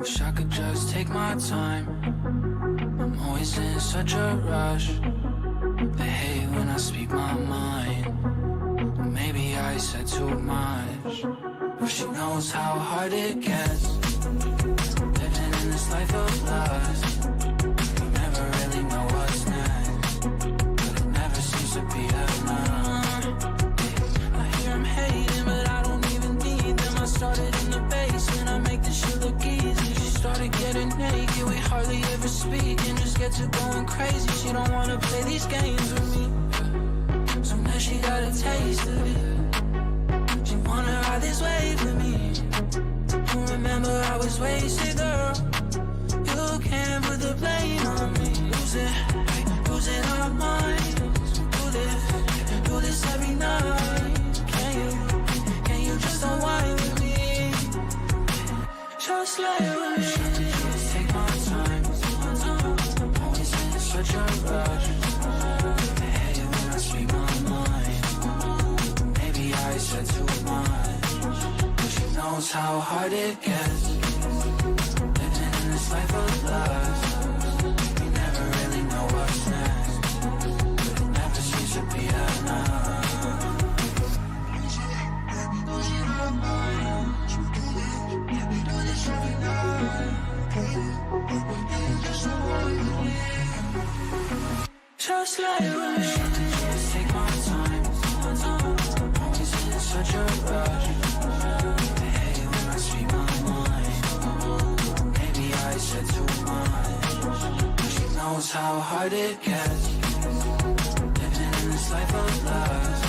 Wish I could just take my time. I'm always in such a rush. They hate when I speak my mind. Maybe I said too much, but she knows how hard it gets. Living in this life of lust, you never really know what's next, but it never seems to be enough. I hear them hating, but I don't even need them. I started in the basement, I make this shit look easy. She started getting naked, we hardly ever speak, and just get to going crazy. She don't wanna play these games with me. So now she got a taste of it. She wanna ride this wave with me. Don't remember I was wasted, girl. You can't put the blame on me. Losing our minds. Do this every night. Can you just unwind with me? Just lay with me. Just take my time. Always in such a rush. Speak my mind. Maybe I said too much, but she knows how hard it gets. Living in this life of lust, we never really know what's next, but it never seems to be enough. Just lay with me. Just take my time. Always in such a rush. They hate when I speak my mind. Maybe I said too much, but she knows how hard it gets. Living in this life of lust,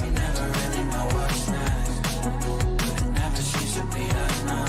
we never really know what's next, but it never seems to be enough.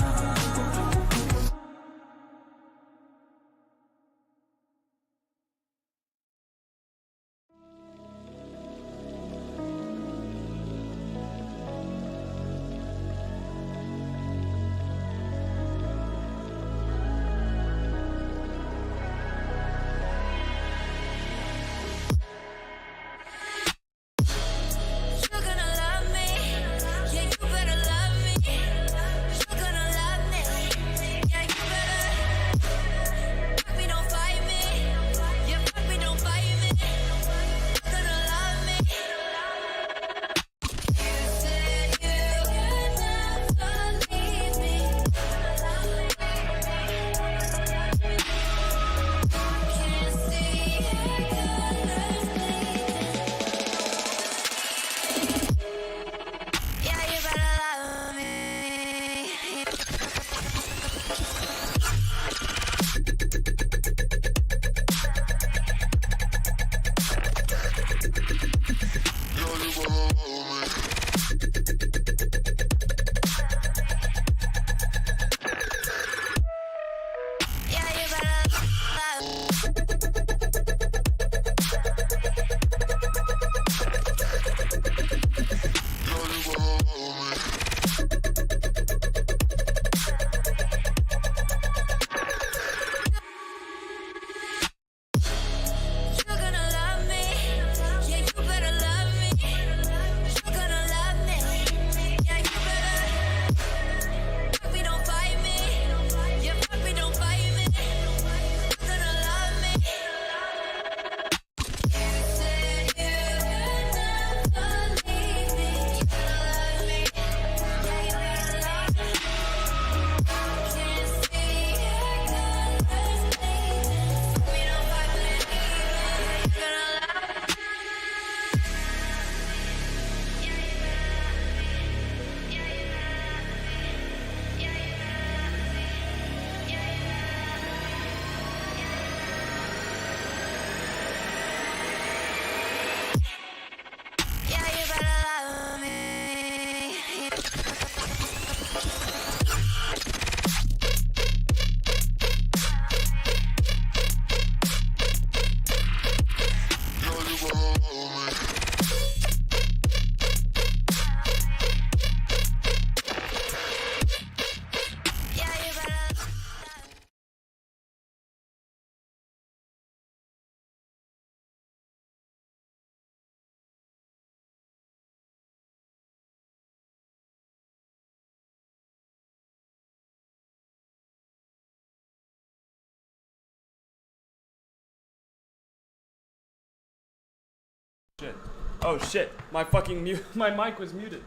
Shit. Oh shit. My fucking my mic was muted.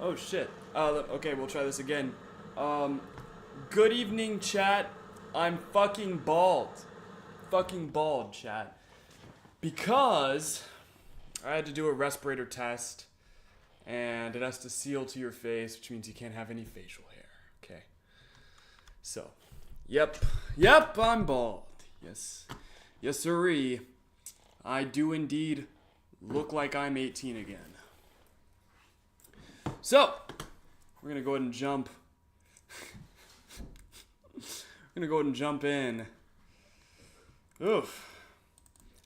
Oh shit. Okay, we'll try this again. Good evening, chat. I'm fucking bald. Fucking bald, chat. Because I had to do a respirator test, and it has to seal to your face, which means you can't have any facial hair. Okay. So, yep, I'm bald. Yes, sirree. I do indeed look like I'm 18 again. So, we're gonna go ahead and jump. We're gonna go ahead and jump in. Oof.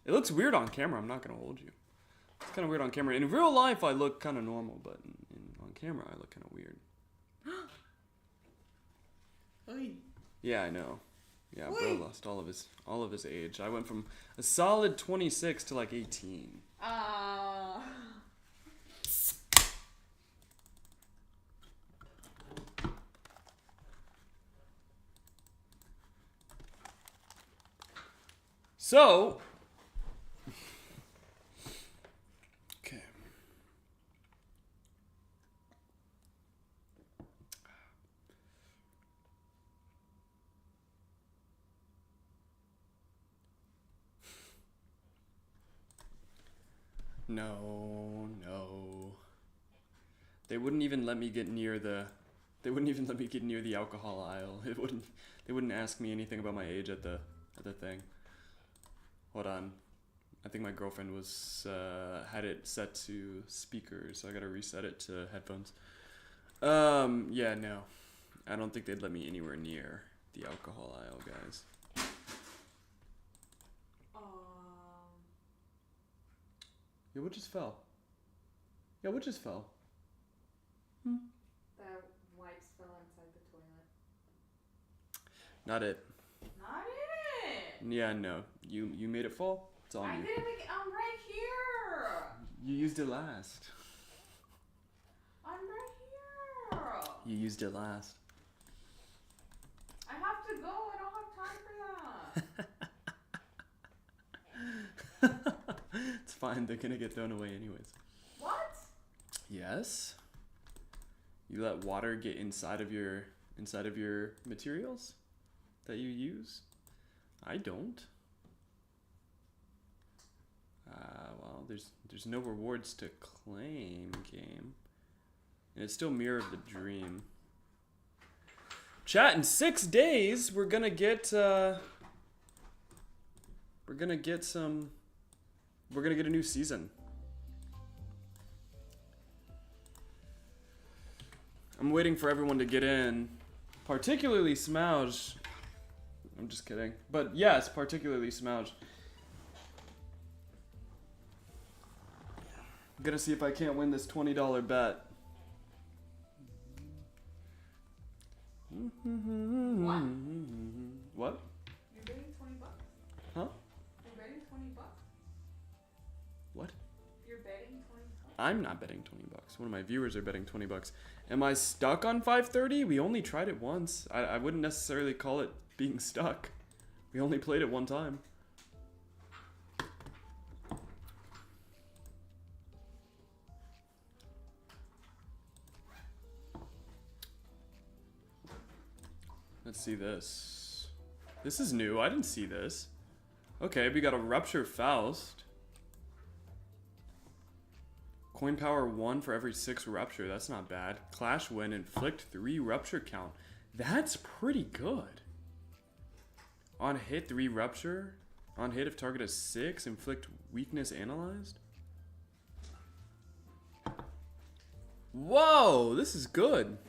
It looks weird on camera, I'm not gonna hold you. It's kind of weird on camera. In real life, I look kind of normal, but on camera, I look kind of weird. Oy. Yeah, I know. Yeah, Oy. bro lost all of his age. I went from a solid 26 to like 18. So, okay. No. They wouldn't even let me get near the alcohol aisle. They wouldn't ask me anything about my age at the thing. Hold on. I think my girlfriend had it set to speakers, so I gotta reset it to headphones. Yeah, no. I don't think they'd let me anywhere near the alcohol aisle, guys. Yeah, what just fell? The wipes fell inside the toilet. Not it. Not it! Yeah, no. You made it fall? It's on I you. didn't make it. I'm right here! You used it last. I'm right here! You used it last. I have to go. I don't have time for that. It's fine. They're gonna get thrown away anyways. What? Yes. You let water get inside of your materials that you use? I don't. Well, there's no rewards to claim, game. And it's still Mirror of the Dream. Chat, in 6 days, we're gonna get a new season. I'm waiting for everyone to get in, particularly Smouge. I'm just kidding. But yes, particularly Smouge. I'm gonna see if I can't win this $20 bet. What? What? You're betting $20? Huh? You're betting $20? What? You're betting $20? I'm not betting $20. One of my viewers are betting $20. Am I stuck on 530? We only tried it once. I wouldn't necessarily call it being stuck. We only played it one time. Let's see this. This is new. I didn't see this. Okay, we got a Rupture Faust. Coin power 1 for every 6 Rupture. That's not bad. Clash win, inflict 3 Rupture count. That's pretty good. On hit, 3 Rupture. On hit, if target is 6, inflict weakness analyzed. Whoa, this is good.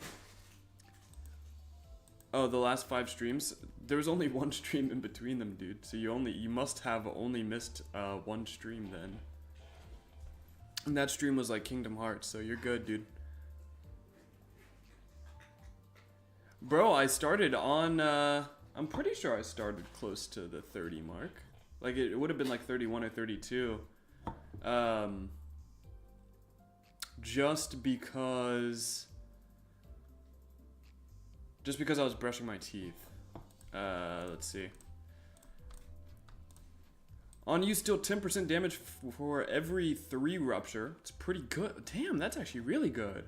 Oh, the last 5 streams? There was only 1 stream in between them, dude. So you must have only missed 1 stream then. And that stream was like Kingdom Hearts, so you're good, dude. Bro, I started on, I'm pretty sure I started close to the 30 mark. Like, it would have been like 31 or 32. Just because I was brushing my teeth. Let's see. On you, still 10% damage for every 3 rupture. It's pretty good. Damn, that's actually really good.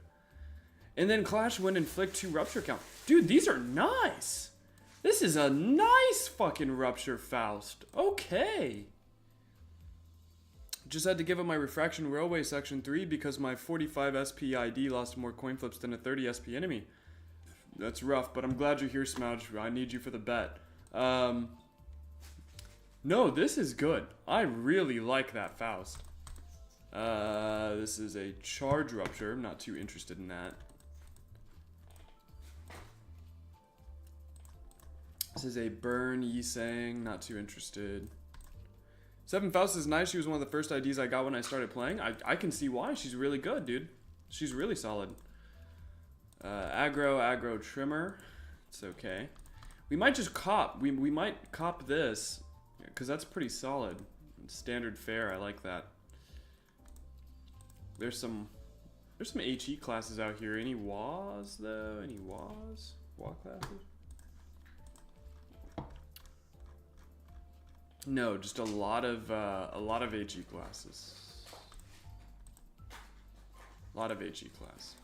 And then Clash when inflict 2 rupture count. Dude, these are nice. This is a nice fucking rupture Faust. Okay. Just had to give up my Refraction Railway Section 3 because my 45 SP ID lost more coin flips than a 30 SP enemy. That's rough, but I'm glad you're here, Smouch. I need you for the bet. No, this is good. I really like that Faust. This is a charge rupture. I'm not too interested in that. This is a burn Yisang. Not too interested. 7 Faust is nice. She was one of the first IDs I got when I started playing. I can see why. She's really good, dude. She's really solid. Aggro Trimmer. It's okay. We might just cop. We might cop this. Because that's pretty solid. Standard fare. I like that. There's some HE classes out here. Any WAs, though? Any WAs? WA classes? No, just a lot of HE classes. A lot of HE class.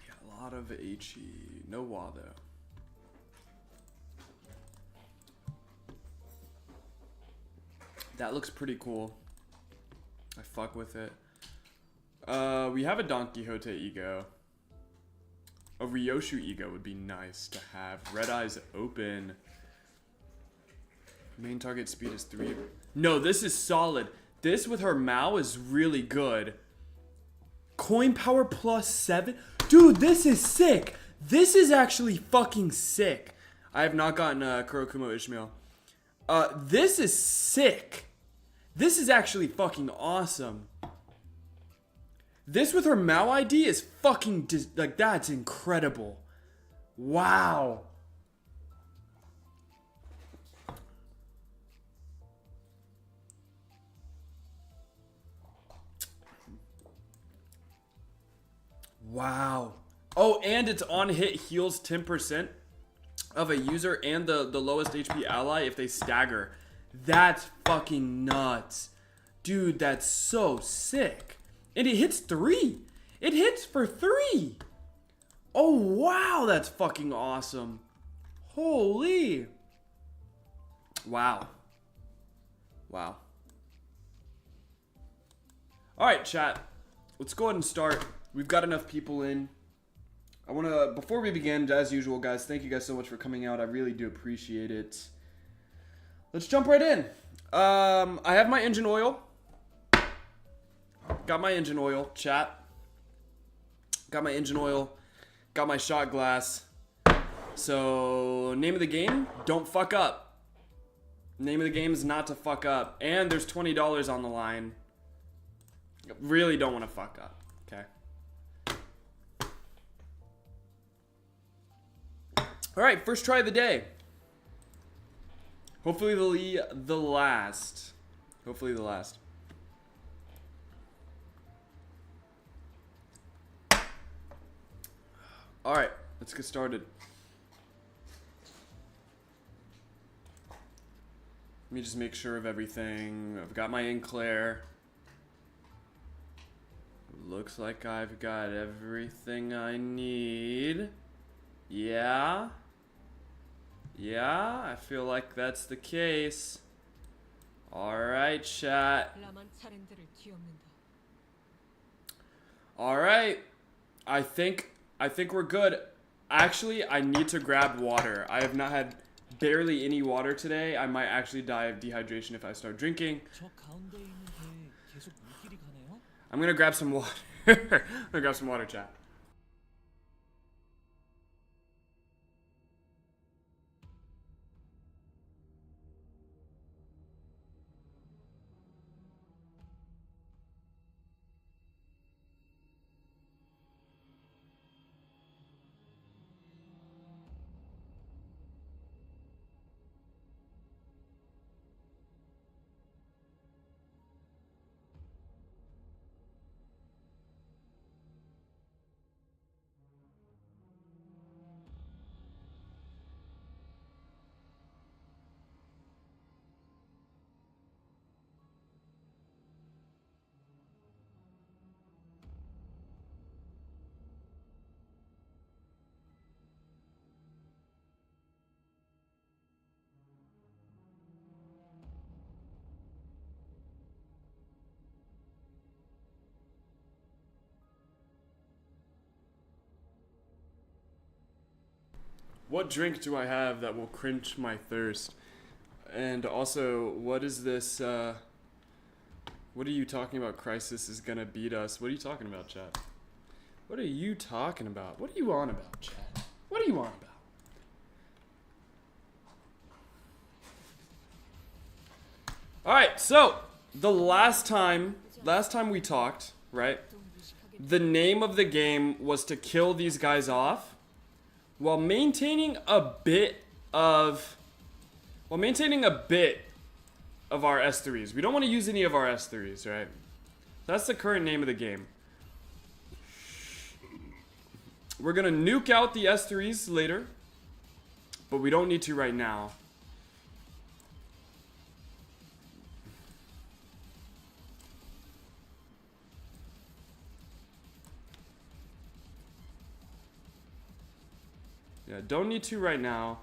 Yeah, a lot of HE. No WA though. That looks pretty cool. I fuck with it. We have a Don Quixote ego. A Ryoshu ego would be nice to have. Red Eyes open. Main target speed is 3. No, this is solid. This with her Mao is really good. Coin power plus 7. Dude, this is sick. This is actually fucking sick. I have not gotten Kurokumo Ishmael. This is sick. This is actually fucking awesome. This with her Mao ID is fucking like, that's incredible. Wow. Wow. Oh, and it's on hit heals 10% of a user and the lowest HP ally if they stagger. That's fucking nuts. Dude, that's so sick. And it hits 3. It hits for 3. Oh, wow. That's fucking awesome. Holy. Wow. Wow. All right, chat. Let's go ahead and start. We've got enough people in. I want to, before we begin, as usual, guys, thank you guys so much for coming out. I really do appreciate it. Let's jump right in. I have my engine oil. Got my engine oil, chat. Got my engine oil. Got my shot glass. So, name of the game, don't fuck up. Name of the game is not to fuck up. And there's $20 on the line. Really don't want to fuck up, okay? Alright, first try of the day. Hopefully the last. Hopefully the last. Alright, let's get started. Let me just make sure of everything. I've got my Enclair. Looks like I've got everything I need. Yeah. Yeah, I feel like that's the case. Alright, chat. Alright. I think we're good. Actually, I need to grab water. I have not had barely any water today. I might actually die of dehydration if I start drinking. I'm gonna grab some water. I'm gonna grab some water, chat. What drink do I have that will quench my thirst? And also, what is this, what are you talking about? Crisis is gonna beat us. What are you talking about, chat? What are you talking about? What are you on about, chat? What are you on about? Alright, so, the last time we talked, right? The name of the game was to kill these guys off while maintaining a bit of our S3s. We don't want to use any of our S3s, right? That's the current name of the game. We're gonna nuke out the S3s later, but we don't need to right now. Yeah, don't need to right now.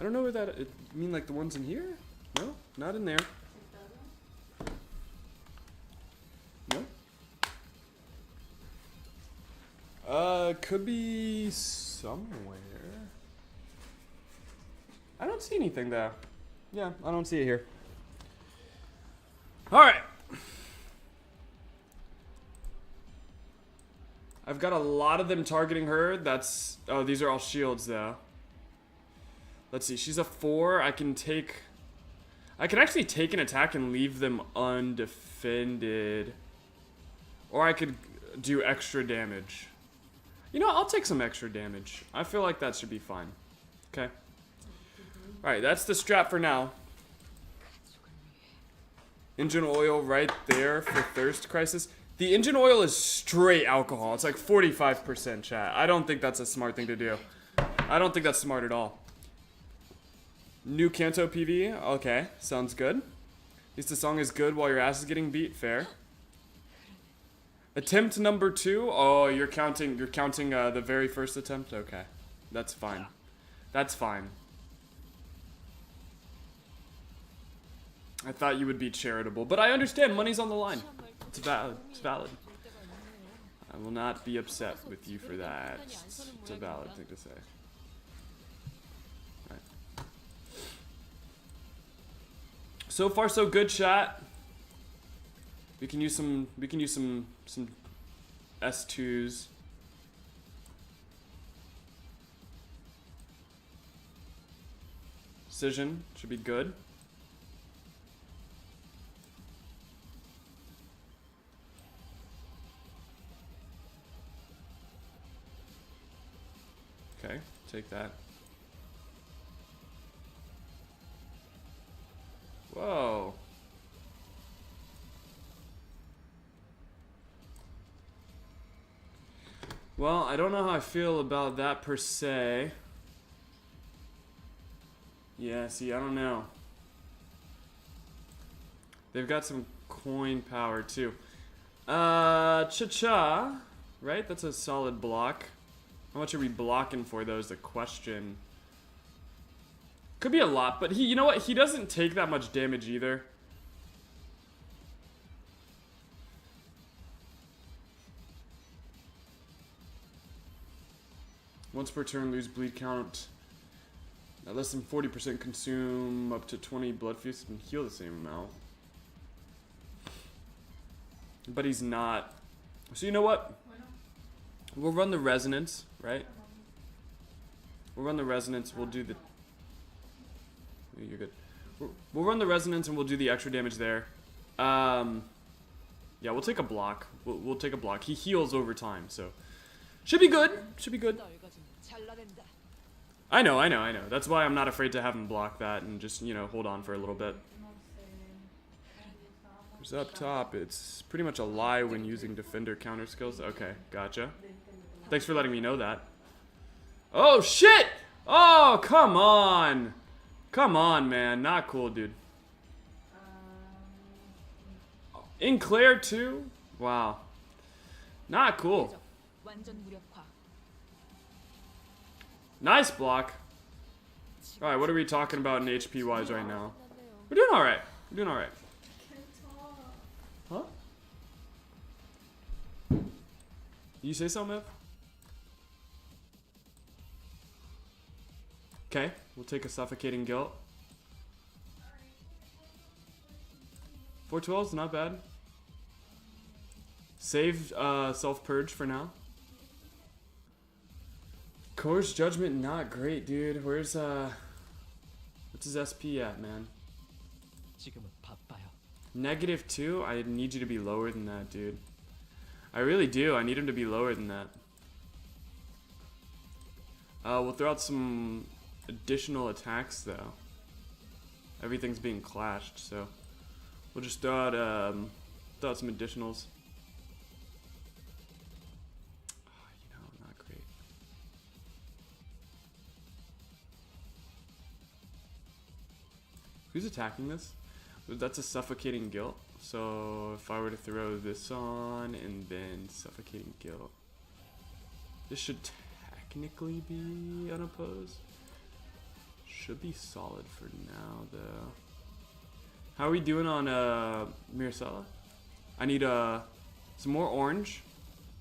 I don't know where that. You mean like the ones in here? No, not in there. No. Could be somewhere. I don't see anything there. Yeah, I don't see it here. All right. I've got a lot of them targeting her. That's... Oh, these are all shields, though. Let's see. She's a 4. I can actually take an attack and leave them undefended. Or I could do extra damage. You know, I'll take some extra damage. I feel like that should be fine. Okay. Alright, that's the strat for now. Engine oil right there for Thirst Crisis. The engine oil is straight alcohol. It's like 45%, chat. I don't think that's a smart thing to do. I don't think that's smart at all. New Kanto PV. Okay, sounds good. At least the song is good while your ass is getting beat. Fair. Attempt number 2. Oh, you're counting the very first attempt? Okay. That's fine. That's fine. I thought you would be charitable, but I understand money's on the line. It's valid. It's valid. I will not be upset with you for that. It's a valid thing to say. Right. So far, so good, chat. We can use some S2s. Precision should be good. Okay, take that. Whoa. Well, I don't know how I feel about that per se. Yeah, see, I don't know. They've got some coin power too. Cha-cha, right? That's a solid block. How much are we blocking for, though, is the question. Could be a lot, but you know what? He doesn't take that much damage either. Once per turn, lose bleed count. At less than 40% consume up to 20 blood feast and heal the same amount. But he's not. So you know what? We'll run the resonance, right? We'll run the resonance. We'll do the... You're good. We'll run the resonance and we'll do the extra damage there. Yeah, we'll take a block. We'll take a block. He heals over time, so... Should be good. Should be good. I know. That's why I'm not afraid to have him block that and just, you know, hold on for a little bit. There's up top. It's pretty much a lie when using defender counter skills. Okay, gotcha. Thanks for letting me know that. Oh, shit! Oh, come on! Come on, man. Not cool, dude. In Claire, too? Wow. Not cool. Nice block. Alright, what are we talking about in HP-wise right now? We're doing alright. We're doing alright. Huh? You say something, Ev? Okay, we'll take a Suffocating Guilt. 412's not bad. Save Self-Purge for now. Coerced Judgment, not great, dude. What's his SP at, man? 지금은 바빠요. -2? I need you to be lower than that, dude. I really do. I need him to be lower than that. We'll throw out some additional attacks, though. Everything's being clashed, so we'll just throw out some additionals. You know, not great. Who's attacking this? That's a Suffocating Guilt. So if I were to throw this on and then Suffocating Guilt, this should technically be unopposed. Should be solid for now, though. How are we doing on Mircella? I need some more orange,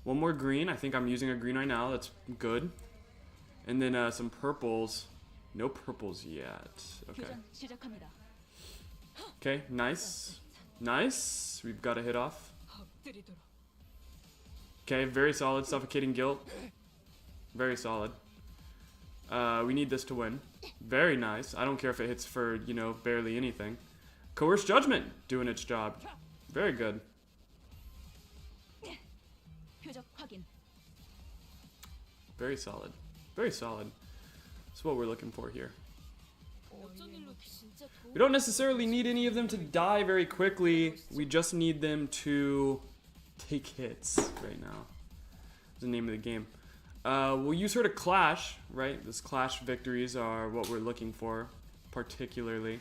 one more green. I think I'm using a green right now. That's good. And then some purples. No purples yet. Okay. 교전 시작합니다. Okay, nice. Nice. We've got a hit off. 엎드리도록. Okay, very solid. Suffocating Guilt. Very solid. We need this to win. Very nice. I don't care if it hits for, you know, barely anything. Coerced Judgment doing its job. Very good. 표적 확인. Very solid. Very solid. That's what we're looking for here. 어쩐 일로 진짜 도움. We don't necessarily need any of them to die very quickly. We just need them to take hits right now. That's the name of the game. We'll use her to clash, right? This clash victories are what we're looking for, particularly.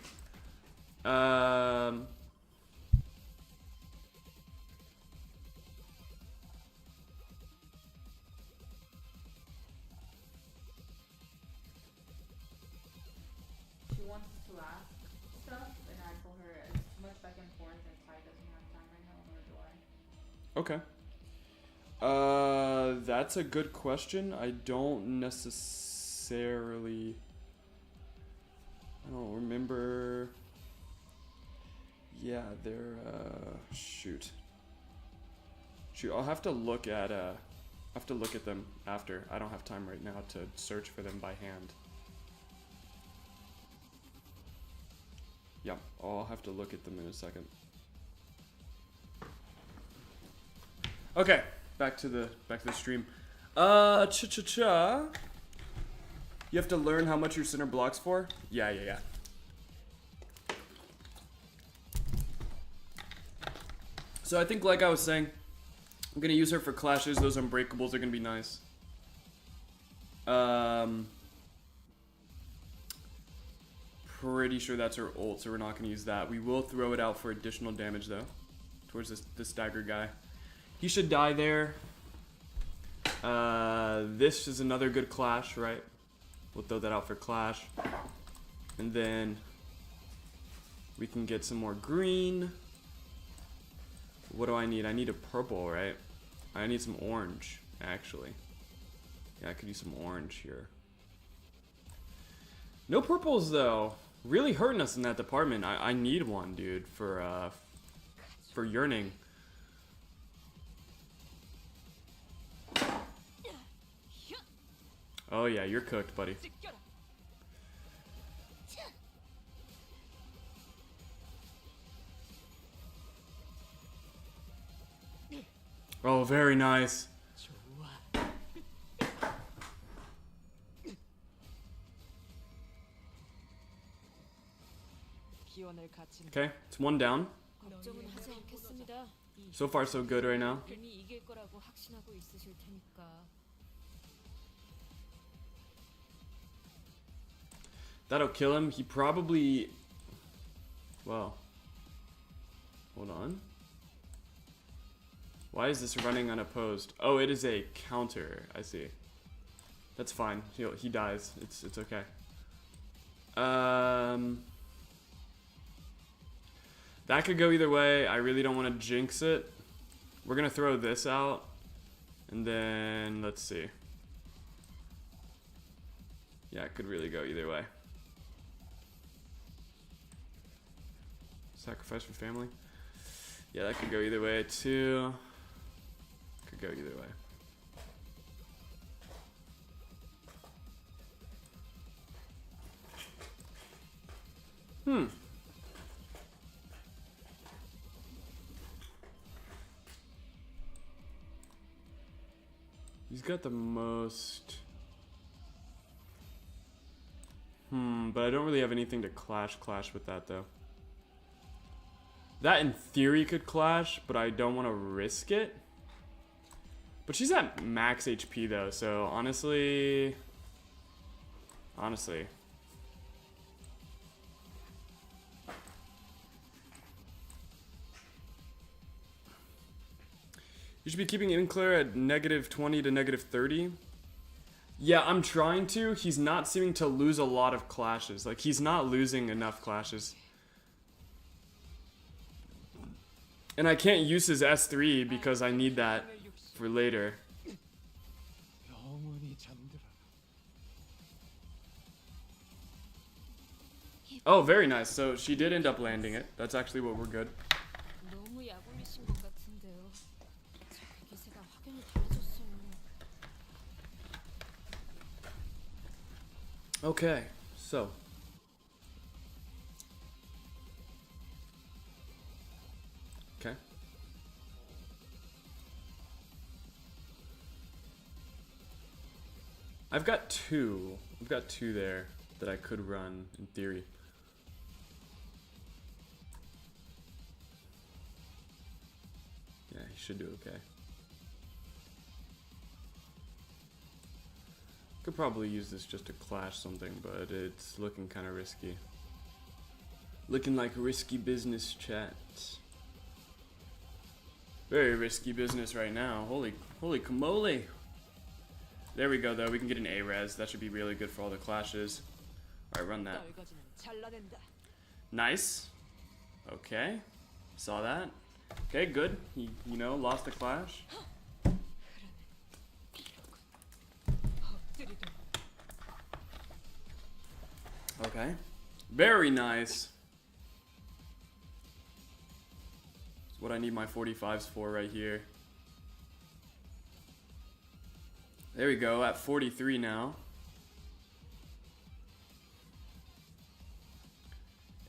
She wants to ask stuff, and I told her as much back and forth, and Ty doesn't have time right now, nor do I. Okay. That's a good question. I don't remember. Yeah, they're, shoot. I'll have to look at, them after. I don't have time right now to search for them by hand. Yeah, I'll have to look at them in a second. Okay, back to the stream. Cha-cha-cha. You have to learn how much your center blocks for? Yeah. So I think, like I was saying, I'm gonna use her for clashes. Those unbreakables are gonna be nice. Pretty sure that's her ult, so we're not gonna use that. We will throw it out for additional damage though, towards this dagger guy. He should die there. This is another good clash, right? We'll throw that out for clash. And then we can get some more green. What do I need? I need a purple, right? I need some orange, actually. Yeah, I could use some orange here. No purples, though. Really hurting us in that department. I need one, dude, for yearning. Oh yeah, you're cooked, buddy. 찢겨라. Oh, very nice. 좋아. 기원을 갖춘 Okay, it's one down. 걱정은 하지 않겠습니다. So far, so good right now. 이미 이길 거라고 확신하고 있으실 테니까. That'll kill him. He probably... Well. Hold on. Why is this running unopposed? Oh, it is a counter. I see. That's fine. He dies. It's okay. That could go either way. I really don't want to jinx it. We're gonna throw this out. And then, let's see. Yeah, it could really go either way. Sacrifice for family. Yeah, that could go either way too. Could go either way. He's got the most. But I don't really have anything to clash with that though. That in theory could clash, but I don't want to risk it. But she's at max HP though, so honestly. You should be keeping Inkler at -20 to -30. Yeah, I'm trying to. He's not seeming to lose a lot of clashes. Like, he's not losing enough clashes. And I can't use his S3 because I need that for later. 영원히 잠들어라. Oh, very nice. So she did end up landing it. That's actually what we're good. 너무 약올리신 것 같은데요. 저 기세가 확연히 달라졌어요. Okay, so. Okay. I've got two there that I could run in theory. Yeah, he should do okay. Could probably use this just to clash something, but it's looking kind of risky. Looking like risky business, chat. Very risky business right now. Holy camole. There we go though, we can get an A-res. That should be really good for all the clashes. Alright, run that. 떨거지는 잘라낸다. Nice. Okay. Saw that. Okay, good. He, lost a clash. 엎드리도. Okay. Very nice. That's what I need my 45s for right here. There we go, at 43 now.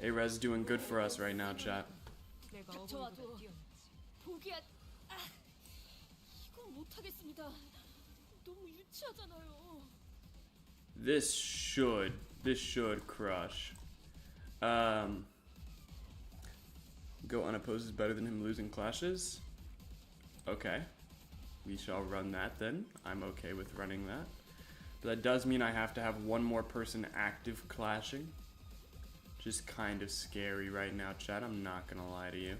A-res doing good for us right now, chat. 내가 닥쳐와도 어부보다 뛰어났지. 포기하. 이건 못하겠습니다. 너무 유치하잖아요. This should crush. Go unopposed is better than him losing clashes. Okay. We shall run that then. I'm okay with running that. But that does mean I have to have one more person active clashing. Which is kind of scary right now, chat. I'm not gonna lie to you.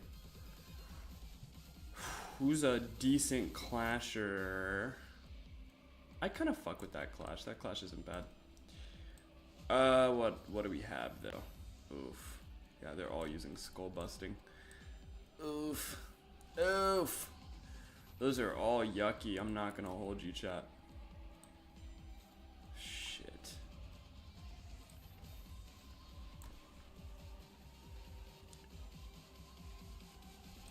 Who's a decent clasher? I kind of fuck with that clash. That clash isn't bad. What do we have though? Oof. Yeah, they're all using skull busting. Oof. Oof. Those are all yucky. I'm not gonna hold you, chat. Shit.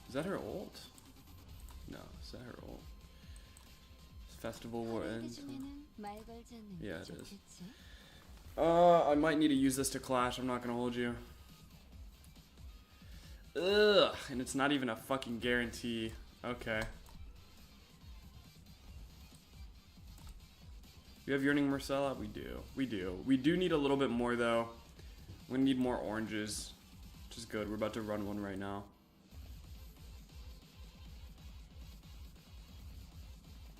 Is that her ult? No, is that her ult? Festival war ends. Yeah, it is. I might need to use this to clash. I'm not gonna hold you. Ugh, and it's not even a fucking guarantee. Okay. We have Yearning Marcella? We do. We do. We do need a little bit more though. We need more oranges, which is good. We're about to run one right now.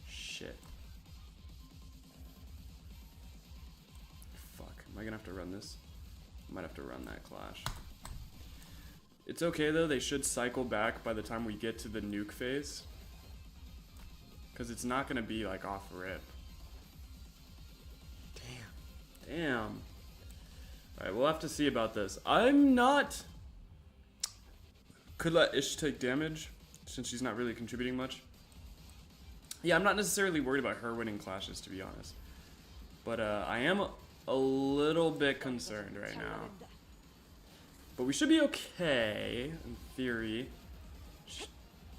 Shit. Fuck. Am I gonna have to run this? I might have to run that clash. It's okay though, they should cycle back by the time we get to the nuke phase. Because it's not gonna be like off rip. Damn. Alright, we'll have to see about this. I'm not... Could let Ish take damage, since she's not really contributing much. Yeah, I'm not necessarily worried about her winning clashes, to be honest. But I am a little bit concerned right 잘 now. 나간다. But we should be okay, in theory.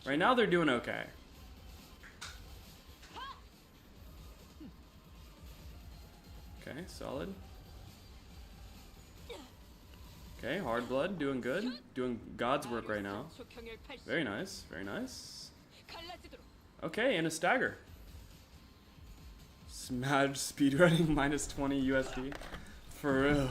Right now they're doing okay. Okay, solid. Okay, hard blood, doing good. Doing God's work right now. 소평열 80. Very nice, very nice. 갈라지도록. Okay, and a stagger. Smash speedrunning minus 20 USD. For real.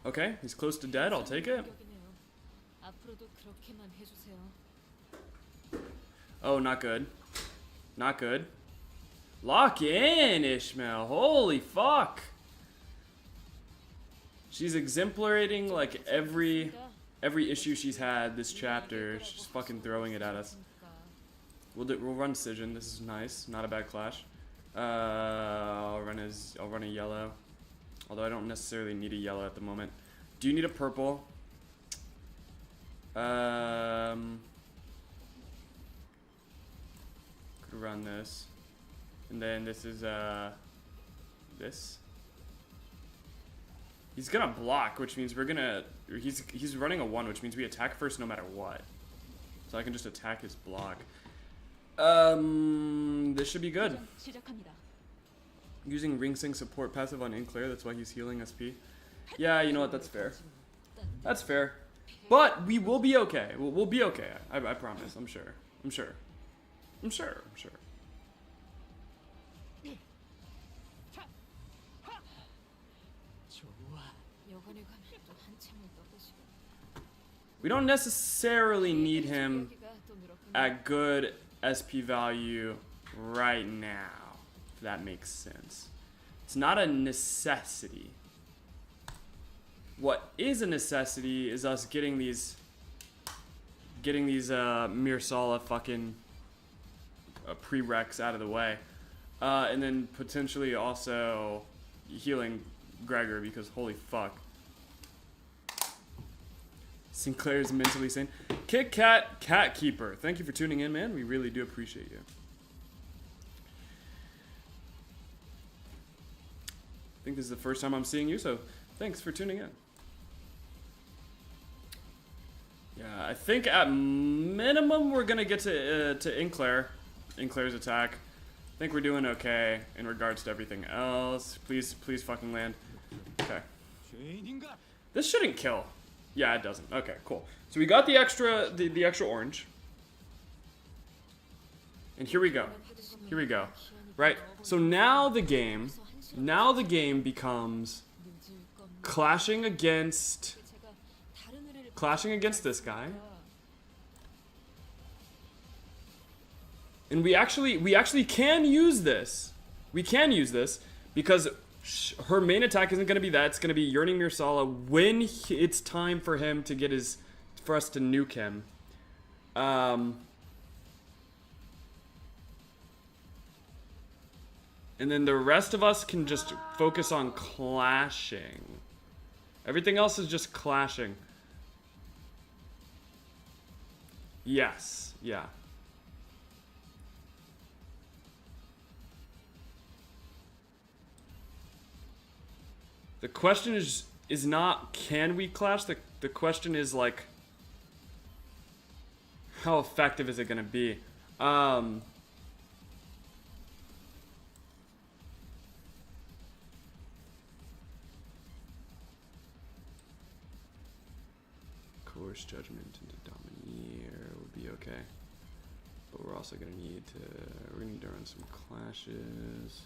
Okay, he's close to dead. I'll take it. 공격이네요. 앞으로도 그렇게만 해주세요. Oh, not good. Not good. Lock in, Ishmael. Holy fuck. She's exemplating like every issue she's had this chapter. She's fucking throwing it at us. We'll run Sijin. This is nice. Not a bad clash. I'll run a yellow. Although I don't necessarily need a yellow at the moment. Do you need a purple? Could run this. And then this is this. He's gonna block, which means we're gonna he's running a 1, which means we attack first no matter what. So I can just attack his block. This should be good. 시작합니다. Using Ring Sync support passive on Inkler, that's why he's healing SP. Yeah, you know what, that's fair. That's fair. But we will be okay. We'll be okay. I promise. I'm sure. I'm sure. I'm sure. I'm sure. 여관에 가면 또 한참을 떠드시고. We don't necessarily need him 여기가 또 늘었군요. at good SP value right now, if that makes sense. It's not a necessity. What is a necessity is us getting these Mirsala fucking prereqs out of the way. And then potentially also healing Gregor, because holy fuck. Sinclair is mentally sane. Kit Kat Cat Keeper, thank you for tuning in, man. We really do appreciate you. I think this is the first time I'm seeing you, so thanks for tuning in. Yeah, I think at minimum we're gonna get to Inkler's attack. I think we're doing okay in regards to everything else. Please fucking land. Okay. This shouldn't kill. Yeah, it doesn't. Okay, cool. So we got the extra orange. And here we go. Here we go. Right? So now the game becomes clashing against this guy. And we actually can use this. We can use this because her main attack isn't going to be that. It's going to be Yearning Mirsala when it's time for him to get for us to nuke him. And then the rest of us can just focus on clashing. Everything else is just clashing. Yes, yeah. The question is not can we clash? The question is like how effective is it gonna be? Coerce Judgment into Domineer would be okay. But we're also gonna need to run some clashes.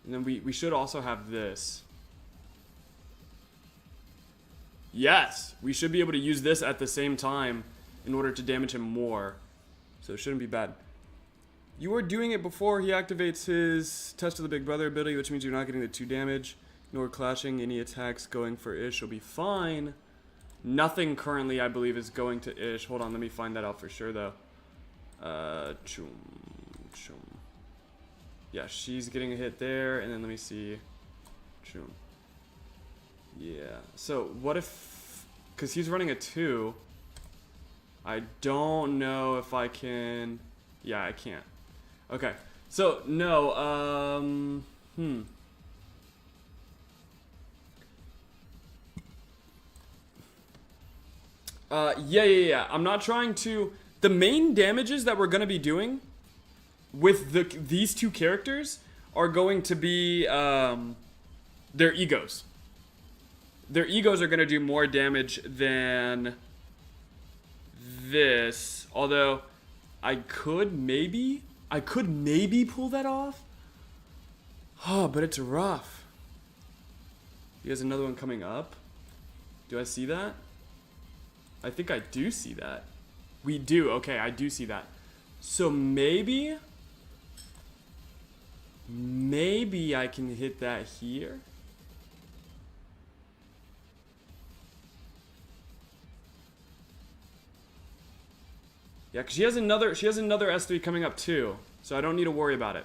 And then we should also have this. Yes! We should be able to use this at the same time in order to damage him more. So it shouldn't be bad. You are doing it before he activates his Test of the Big Brother ability, which means you're not getting the 2 damage. Nor clashing. Any attacks going for Ish will be fine. Nothing currently, I believe, is going to Ish. Hold on, let me find that out for sure, though. Chum. Yeah, she's getting a hit there, and then let me see. Chum. Yeah. So what if, because he's running a 2, I don't know if I can. Yeah, I can't. Okay. So no. Yeah. I'm not trying to. The main damages that we're gonna be doing with these two characters are going to be their egos. Their egos are gonna do more damage than this. Although I could maybe pull that off. Oh, but it's rough. He has another one coming up. Do I see that? I think I do see that. We do. Okay, I do see that. So maybe I can hit that here. Yeah, because she has another S3 coming up too. So I don't need to worry about it.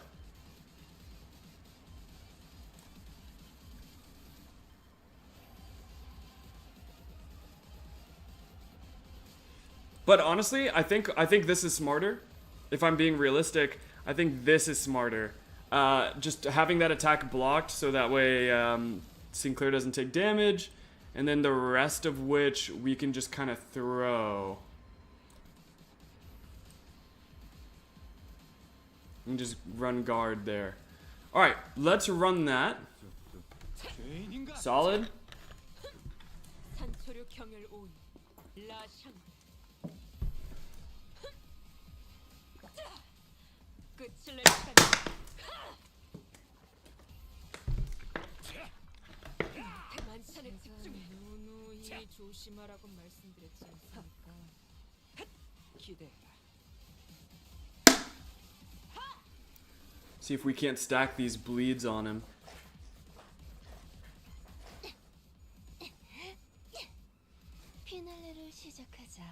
But honestly, I think this is smarter. If I'm being realistic, I think this is smarter. Just having that attack blocked so that way Sinclair doesn't take damage, and then the rest of which we can just kind of throw. And just run guard there. Alright, let's run that. Solid. 산소류 경혈 5위 라샹 끝을 낼 시간 만찬에 집중해 누누이 조심하라고 말씀드렸지 않습니까 기대해라 See if we can't stack these bleeds on him. 피날레를 시작하자.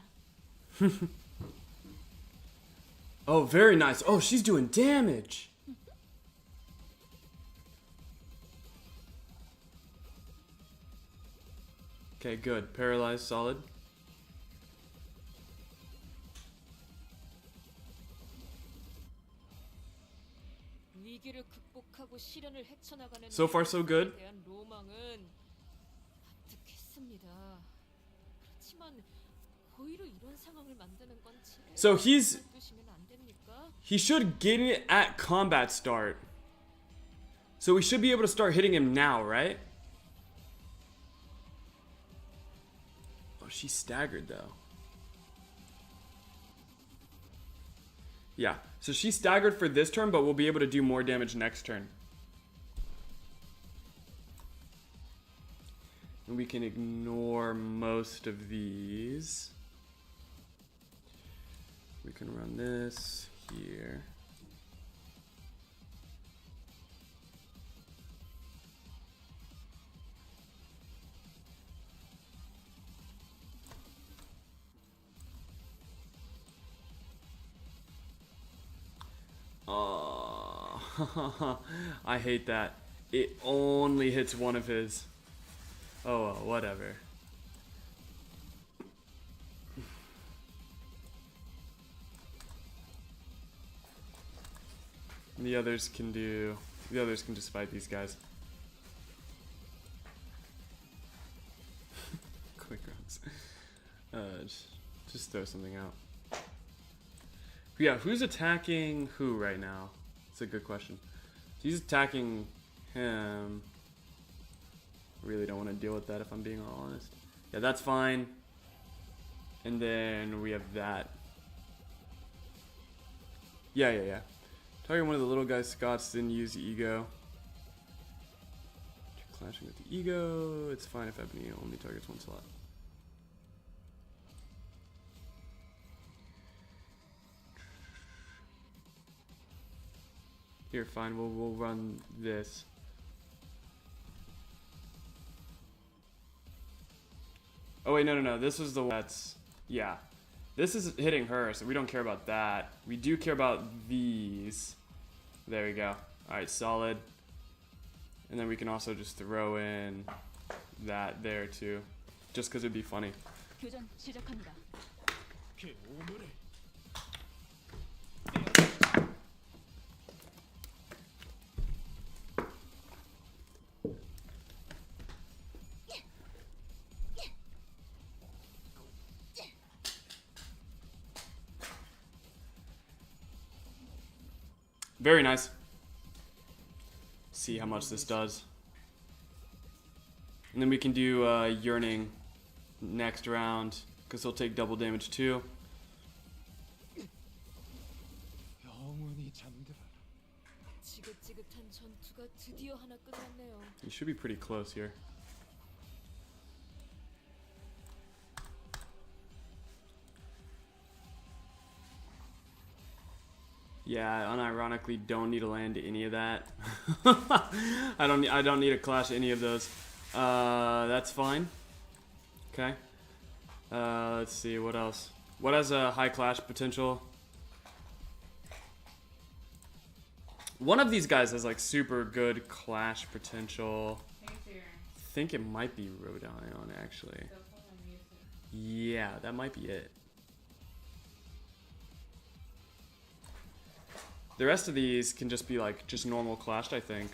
Oh, very nice. Oh, she's doing damage. Okay, good. Paralyzed, solid. 위기를 극복하고 시련을 헤쳐나가는 So far, so good. 대한 로망은 납득했습니다. 그렇지만 고의로 이런 상황을 만드는 건 So he's 두시면 안 됩니까? he should get it at combat start. So we should be able to start hitting him now, right? Oh, she's staggered though. Yeah, so she's staggered for this turn, but we'll be able to do more damage next turn. And we can ignore most of these. We can run this here. Oh, I hate that. It only hits one of his. Oh, well, whatever. The others can just fight these guys. Quick runs. Just throw something out. Yeah, who's attacking who right now? That's a good question. He's attacking him. Really don't want to deal with that if I'm being all honest. Yeah, that's fine. And then we have that. Yeah. Target one of the little guys. Scots didn't use the ego. Clashing with the ego. It's fine if Ebony only targets one slot. Here, fine. We'll run this. Oh wait, no. This is the one that's, yeah. This is hitting her, so we don't care about that. We do care about these. There we go. All right, solid. And then we can also just throw in that there too, just because it'd be funny. 교전 시작합니다. Very nice. See how much this does. And then we can do Yearning next round, because he'll take double damage too. 지긋지긋한 전투가 드디어 하나 끝났네요. You should be pretty close here. Yeah, unironically don't need to land any of that. I don't need to clash any of those. That's fine. Okay. Let's see what else. What has a high clash potential? One of these guys has like super good clash potential. Hey, Siren. I think it might be Rodion actually. That's what I'm used to. Yeah, that might be it. The rest of these can just be like just normal clashed, I think.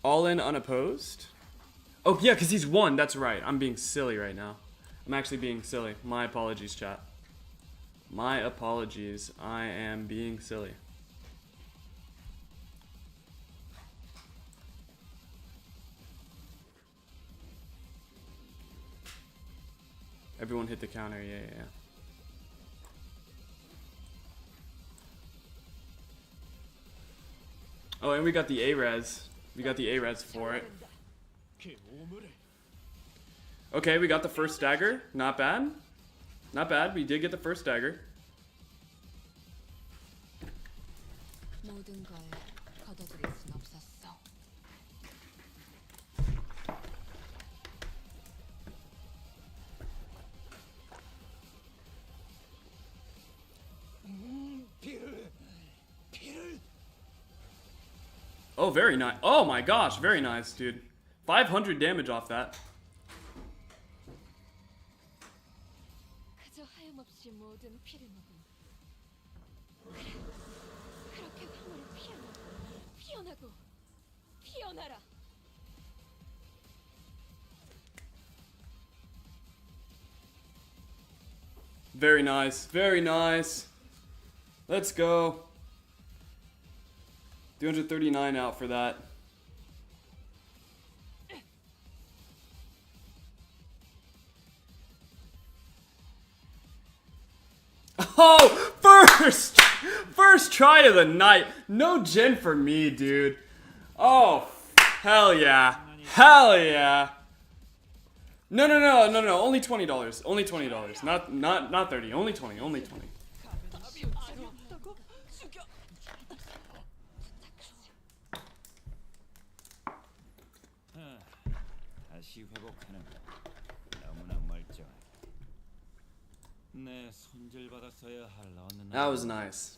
All in unopposed? Oh yeah, because he's one, that's right. I'm being silly right now. I'm actually being silly. My apologies, chat. My apologies. I am being silly. Everyone hit the counter, yeah. Oh, and we got the A-Res. We got the A-Res for it. Okay, we got the first dagger. Not bad. Not bad. We did get the first dagger. 모든 걸 걷어들일 순 없었어. Oh, very nice. Oh my gosh, very nice, dude. 500 damage off that. 그저 하염없이 모든 피를 먹은. 그렇게 황홀히 피어나고 피어나라. Very nice. Very nice. Let's go. 239 out for that. Oh, first try of the night. No gen for me, dude. Oh, hell yeah. Hell yeah. No. Only $20. Only $20. Not 30. Only 20. Only 20. 다시 회복하는 거 너무나 멀쩡해. 내 손질받았어야 할 어느 That was nice.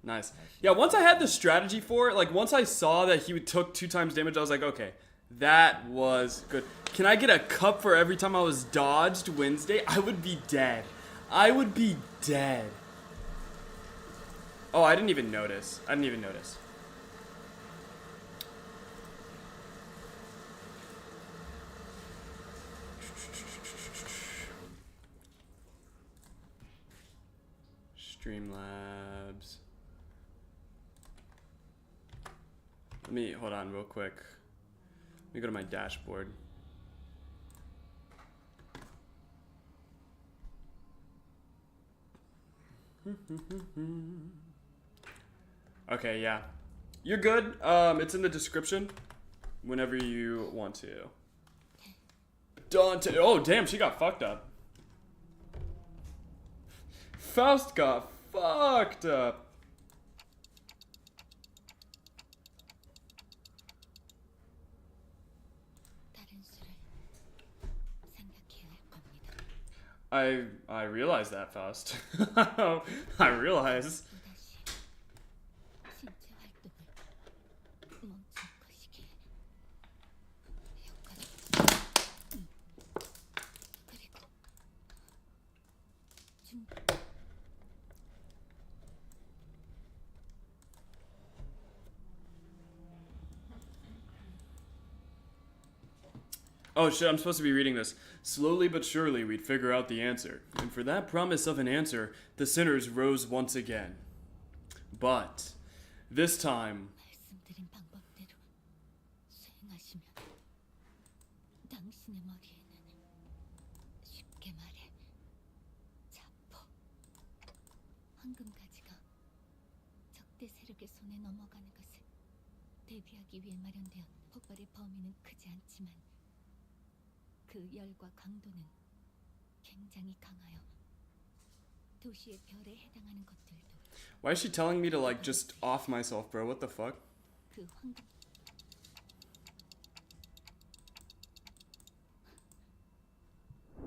Nice. Yeah, once I had the strategy for it, like once I saw that he took 2 times damage, I was like, okay, that was good. Can I get a cup for every time I was dodged Wednesday? I would be dead. I would be dead. Oh, I didn't even notice. Streamlabs. Let me hold on real quick. Let me go to my dashboard. Okay, yeah. You're good. It's in the description whenever you want to. Dante. Oh, damn, she got fucked up. Faust got fucked up. 다른 수를 생각해야 할 겁니다. I realize that, Faust. I realize. 또다시 신체 활동을 멈출 것이길. Oh shit, I'm supposed to be reading this. Slowly but surely we'd figure out the answer. And for that promise of an answer, the sinners rose once again. But this time, 말씀드린 방법대로 수행하시면 당신의 머리에는 쉽게 말해 자포 황금가지가 적대 세력의 손에 넘어가는 것을 대비하기 위해 마련되었. 폭발의 범위는 크지 않지만 그 열과 강도는 굉장히 강하여 도시의 별에 해당하는 것들도 why is she telling me to like just off myself, bro? What the fuck? 그 황금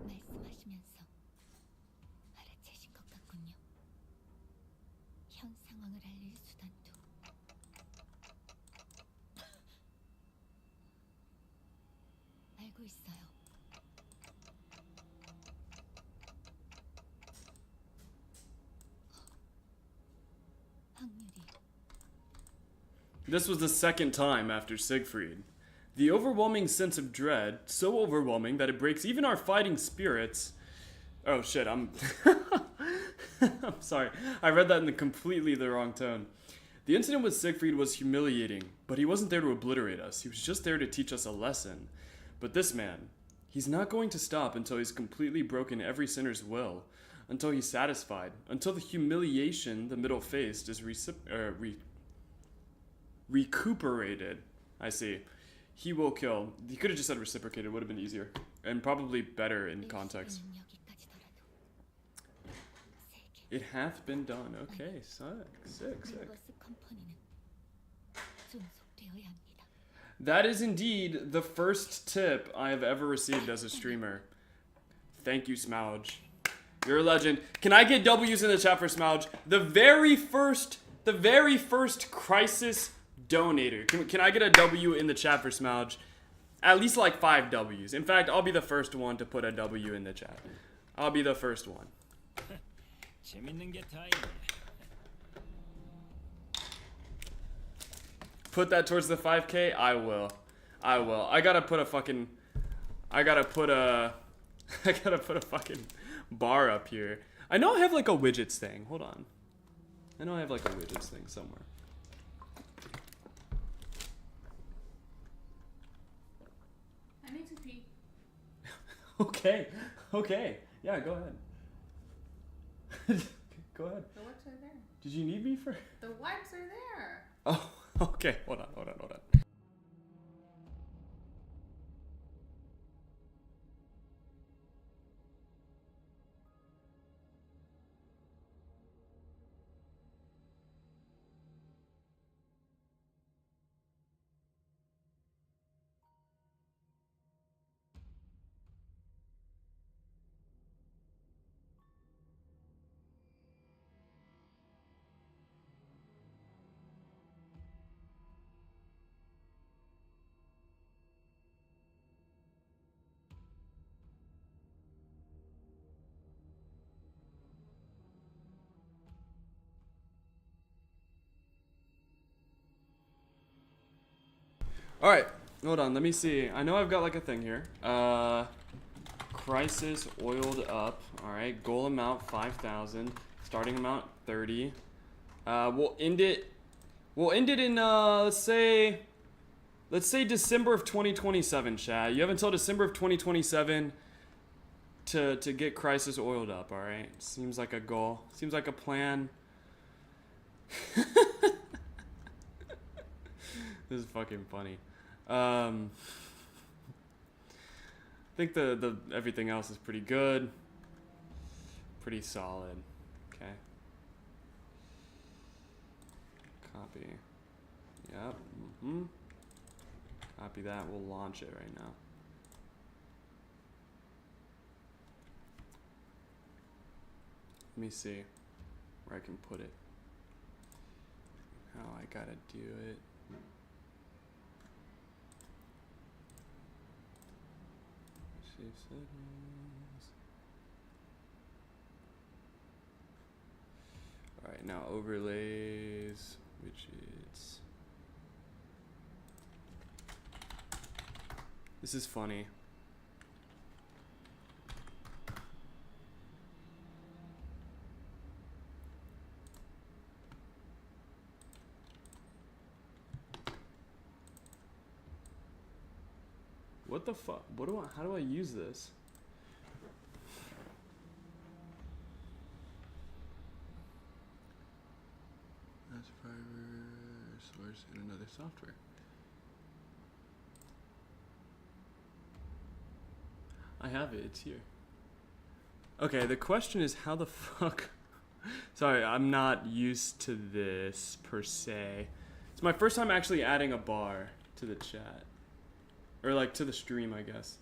말씀하시면서 알아채신 것 같군요. 현 상황을 알릴 수단도 알고 있어요. 확률이 This was the second time after Siegfried. The overwhelming sense of dread, so overwhelming that it breaks even our fighting spirits. Oh shit, I'm I'm sorry. I read that in completely the wrong tone. The incident with Siegfried was humiliating, but he wasn't there to obliterate us. He was just there to teach us a lesson. But this man, he's not going to stop until he's completely broken every sinner's will, until he's satisfied, until the humiliation the middle faced is recuperated. I see. He will kill. He could have just said reciprocated, would have been easier. And probably better in context. 일시는 여기까지더라도 세계 It hath been done. Okay, sick. 블루버스 컴퍼니는 존속되어야 합니다. That is indeed the first tip I have ever received as a streamer. Thank you, Smouge. You're a legend. Can I get W's in the chat for Smouge? The very first crisis donator. Can I get a W in the chat for Smouge? At least like 5 W's. In fact, I'll be the first one to put a W in the chat. I'll be the first one. 재밌는 게 다행이야. Put that towards the 5K? I will. I gotta put a fucking bar up here. I know I have like a widgets thing. Hold on. I know I have like a widgets thing somewhere. I need to pee. Okay. Yeah, go ahead. Go ahead. The wipes are there. Did you need me for? The wipes are there. Oh, okay. Hold on. Alright, hold on, let me see. I know I've got like a thing here. Crisis oiled up. Alright, goal amount 5,000. Starting amount 30. We'll end it in let's say December of 2027, chat. You have until December of 2027 to get Crisis oiled up, alright? Seems like a goal. Seems like a plan. This is fucking funny. I think the everything else is pretty good. Pretty solid. Okay. Copy. Yep. Copy that. We'll launch it right now. Let me see where I can put it. How I gotta do it. Save settings. Alright, now overlays, widgets. This is funny. What the fuck? How do I use this? That's Fiverr source in another software. I have it, it's here. Okay, the question is how the fuck... Sorry, I'm not used to this per se. It's my first time actually adding a bar to the chat. Or like to the stream, I guess.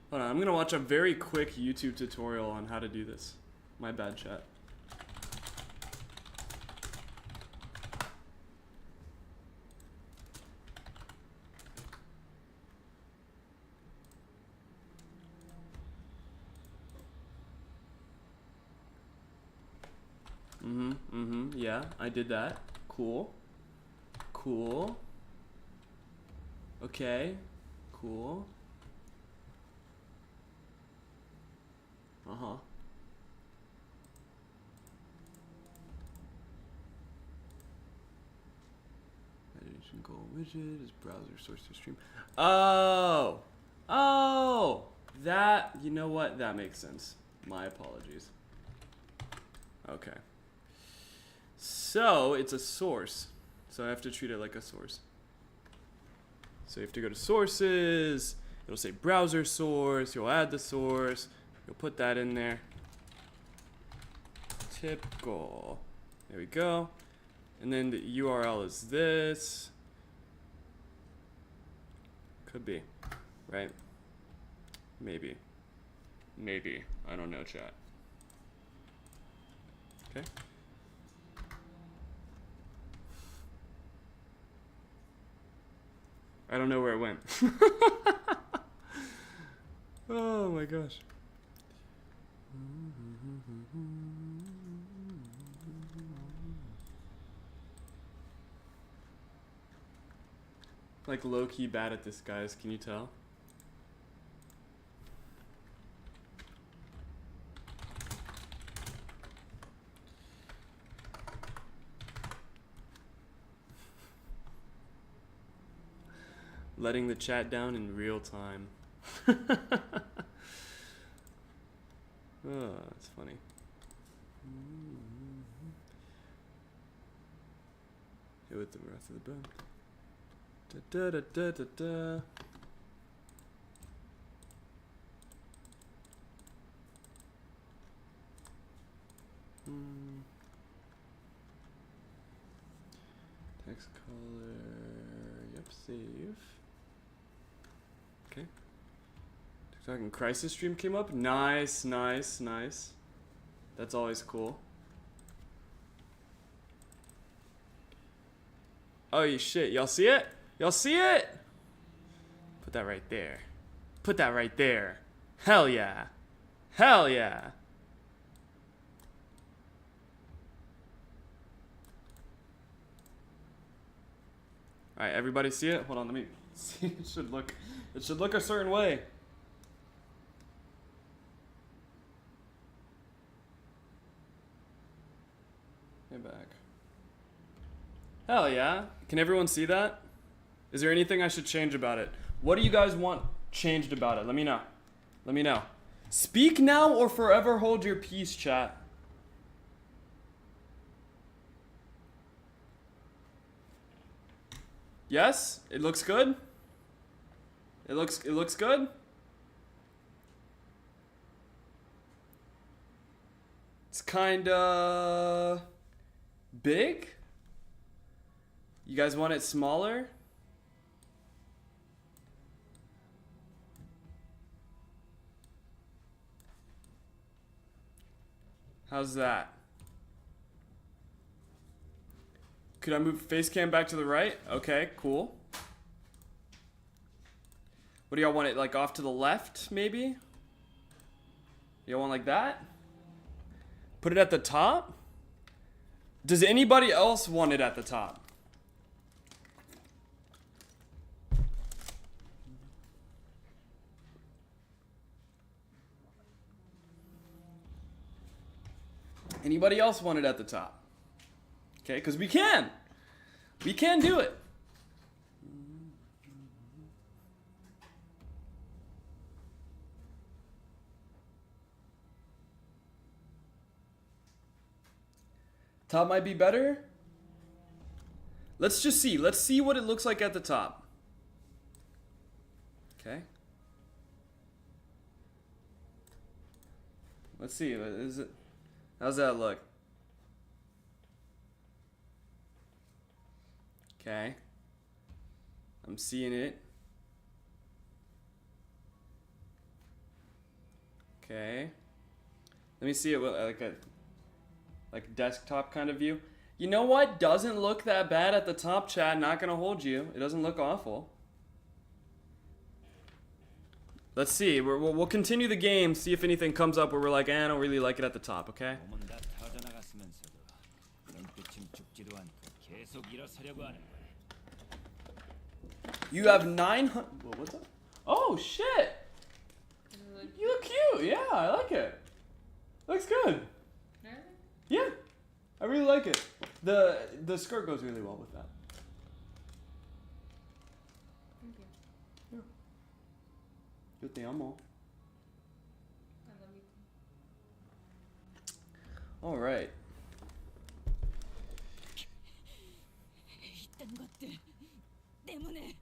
Hold on, I'm gonna watch a very quick YouTube tutorial on how to do this. My bad, chat. Yeah, I did that. Cool. Cool. Okay. Cool. Uh-huh. Edition goal widget is browser source to stream. Oh! Oh! That, you know what? That makes sense. My apologies. Okay. So, it's a source. So I have to treat it like a source. So you have to go to sources. It'll say browser source. You'll add the source. You'll put that in there. Typical. There we go. And then the URL is this. Could be. Right? Maybe. Maybe. I don't know, chat. Okay. I don't know where it went. Oh my gosh. Like low-key bad at this, guys. Can you tell? Letting the chat down in real time. Oh, that's funny. Hit with the Wrath of the Bone. Da da da da da. Text color. Yep, save. Okay. TikTok and Crisis stream came up. Nice, nice, nice. That's always cool. Oh shit, y'all see it? Y'all see it? Put that right there. Put that right there. Hell yeah. Hell yeah. Alright, everybody see it? Hold on, let me see. It should look a certain way. Get back. Hell yeah. Can everyone see that? Is there anything I should change about it? What do you guys want changed about it? Let me know. Let me know. Speak now or forever hold your peace, chat. Yes? It looks good? It looks good? It's kinda big? You guys want it smaller? How's that? Could I move face cam back to the right? Okay, cool. What do y'all want it like off to the left, maybe? Y'all want like that? Put it at the top? Does anybody else want it at the top? Anybody else want it at the top? Okay, because we can. We can do it. Top might be better. Let's just see. Let's see what it looks like at the top. Okay. Let's see. Is it? How's that look? Okay. I'm seeing it. Okay. Let me see it with like desktop kind of view. You know what? Doesn't look that bad at the top, chat. Not gonna hold you. It doesn't look awful. Let's see. We'll continue the game. See if anything comes up where we're like, I don't really like it at the top. Okay. 몸은 다 터져나갔으면서도 눈빛은 죽지도 않고 계속 일어서려고 하는 거야. You have 900. What's up? Oh shit! You look cute. Yeah, I like it. Looks good. Really? Yeah, I really like it. The skirt goes really well with that. Thank you. Good thing I'm all. I love you too. All right. 이딴 것들 때문에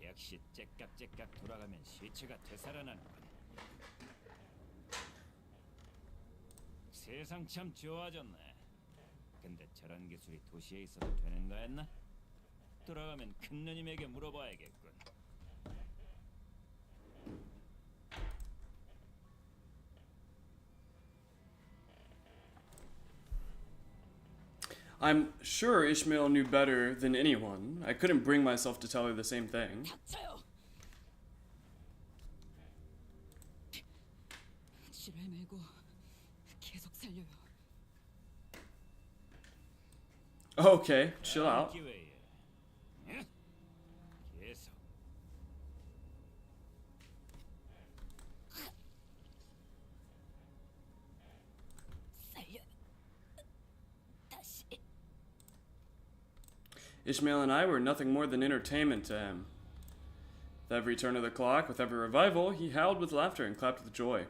역시 째깍째깍 돌아가면 시체가 되살아나는군. 세상 참 좋아졌네. 근데 저런 기술이 도시에 있어도 되는 거였나? 돌아가면 큰 누님에게 물어봐야겠군. I'm sure Ishmael knew better than anyone. I couldn't bring myself to tell her the same thing. 닥쳐요. 지랄 말고 계속 살려요. Okay, chill out. 기회에. 응? 계속. 살려. 다시. Ishmael and I were nothing more than entertainment to him. With every turn of the clock, with every revival, he howled with laughter and clapped with joy.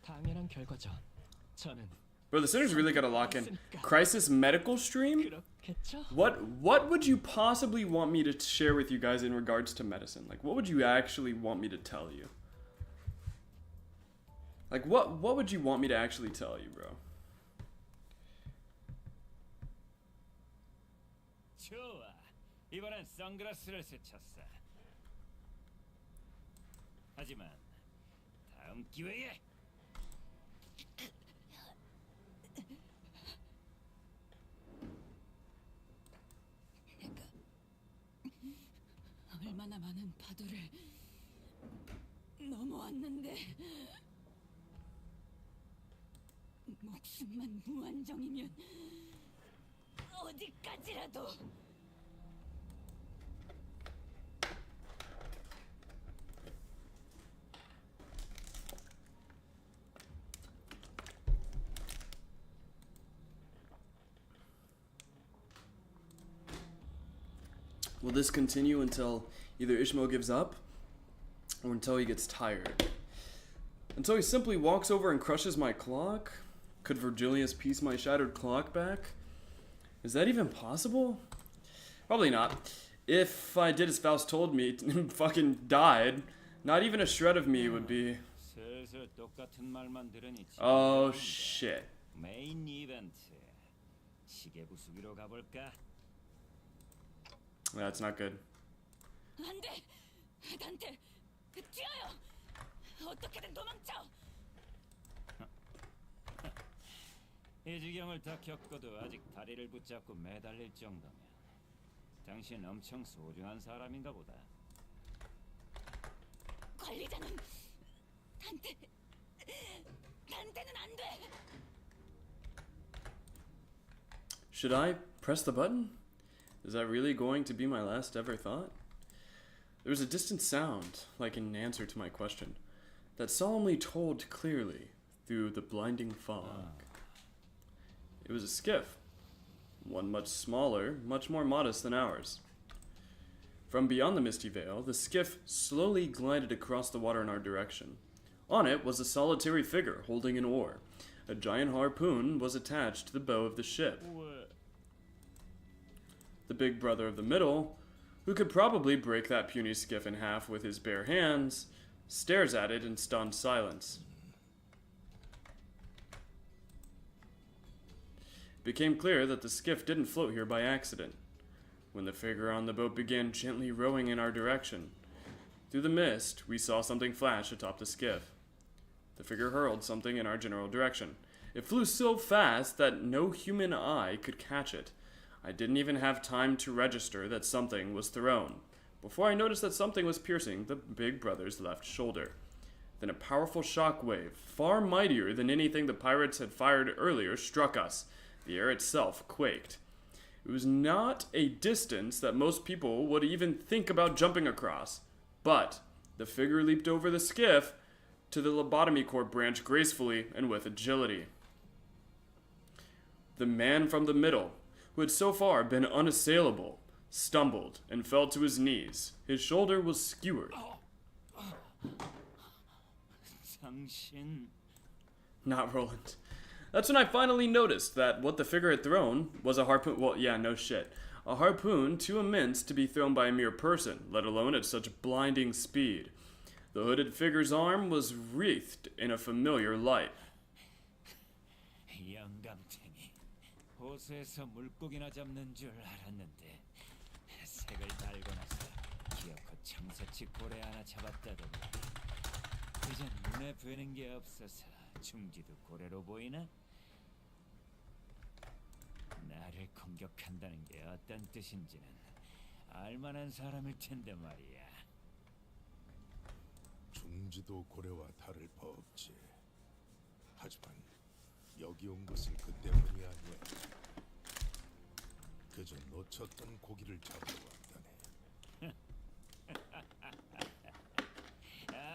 당연한 결과죠. 저는 Bro, the Sinner's really gotta lock in. Crisis Medical Stream? 그렇겠죠? What would you possibly want me to share with you guys in regards to medicine? Like, what would you actually want me to tell you? Like, what would you want me to actually tell you, bro? 좋아. 이번엔 선글라스를 스쳤어. 하지만 다음 기회에 얼마나 많은 파도를 넘어왔는데 목숨만 무한정이면 어디까지라도. Will this continue until either Ishmael gives up or until he gets tired? Until he simply walks over and crushes my clock? Could Virgilius piece my shattered clock back? Is that even possible? Probably not. If I did as Faust told me and fucking died, not even a shred of me would be... 슬슬 똑같은 말만 들으니 Oh shit. 메인 이벤트 시계 부수기로 가볼까? That's not good. 안 돼! 단테! 뛰어요! 어떻게든 도망쳐! 이 지경을 다 겪어도 아직 다리를 붙잡고 매달릴 정도면 당신 엄청 소중한 사람인가 보다. 관리자는 단테는 안 돼! Should I press the button? Is that really going to be my last ever thought? There was a distant sound, like an answer to my question, that solemnly told clearly through the blinding fog. It was a skiff, one much smaller, much more modest than ours. From beyond the misty veil, the skiff slowly glided across the water in our direction. On it was a solitary figure holding an oar. A giant harpoon was attached to the bow of the ship. The big brother of the middle, who could probably break that puny skiff in half with his bare hands, stares at it in stunned silence. It became clear that the skiff didn't float here by accident. When the figure on the boat began gently rowing in our direction, through the mist, we saw something flash atop the skiff. The figure hurled something in our general direction. It flew so fast that no human eye could catch it. I didn't even have time to register that something was thrown, before I noticed that something was piercing the big brother's left shoulder. Then a powerful shock wave, far mightier than anything the pirates had fired earlier, struck us. The air itself quaked. It was not a distance that most people would even think about jumping across, but the figure leaped over the skiff to the lobotomy corps branch gracefully and with agility. The man from the middle, who had so far been unassailable, stumbled and fell to his knees. His shoulder was skewered. 당신 Not Roland. That's when I finally noticed that what the figure had thrown was a harpoon. Well, yeah, no shit. A harpoon too immense to be thrown by a mere person, let alone at such blinding speed. The hooded figure's arm was wreathed in a familiar light. 영감탱이 호수에서 물고기나 잡는 줄 알았는데 색을 달고 나서 기어코 청새치 고래 하나 잡았다더니 이젠 눈에 뵈는 게 없어서 중지도 고래로 보이나? 나를 공격한다는 게 어떤 뜻인지는 알만한 사람일 텐데 말이야. 중지도 고래와 다를 바 없지. 하지만 여기 온 것은 그 때문이 아니야. 그저 놓쳤던 고기를 잡으러 왔다네.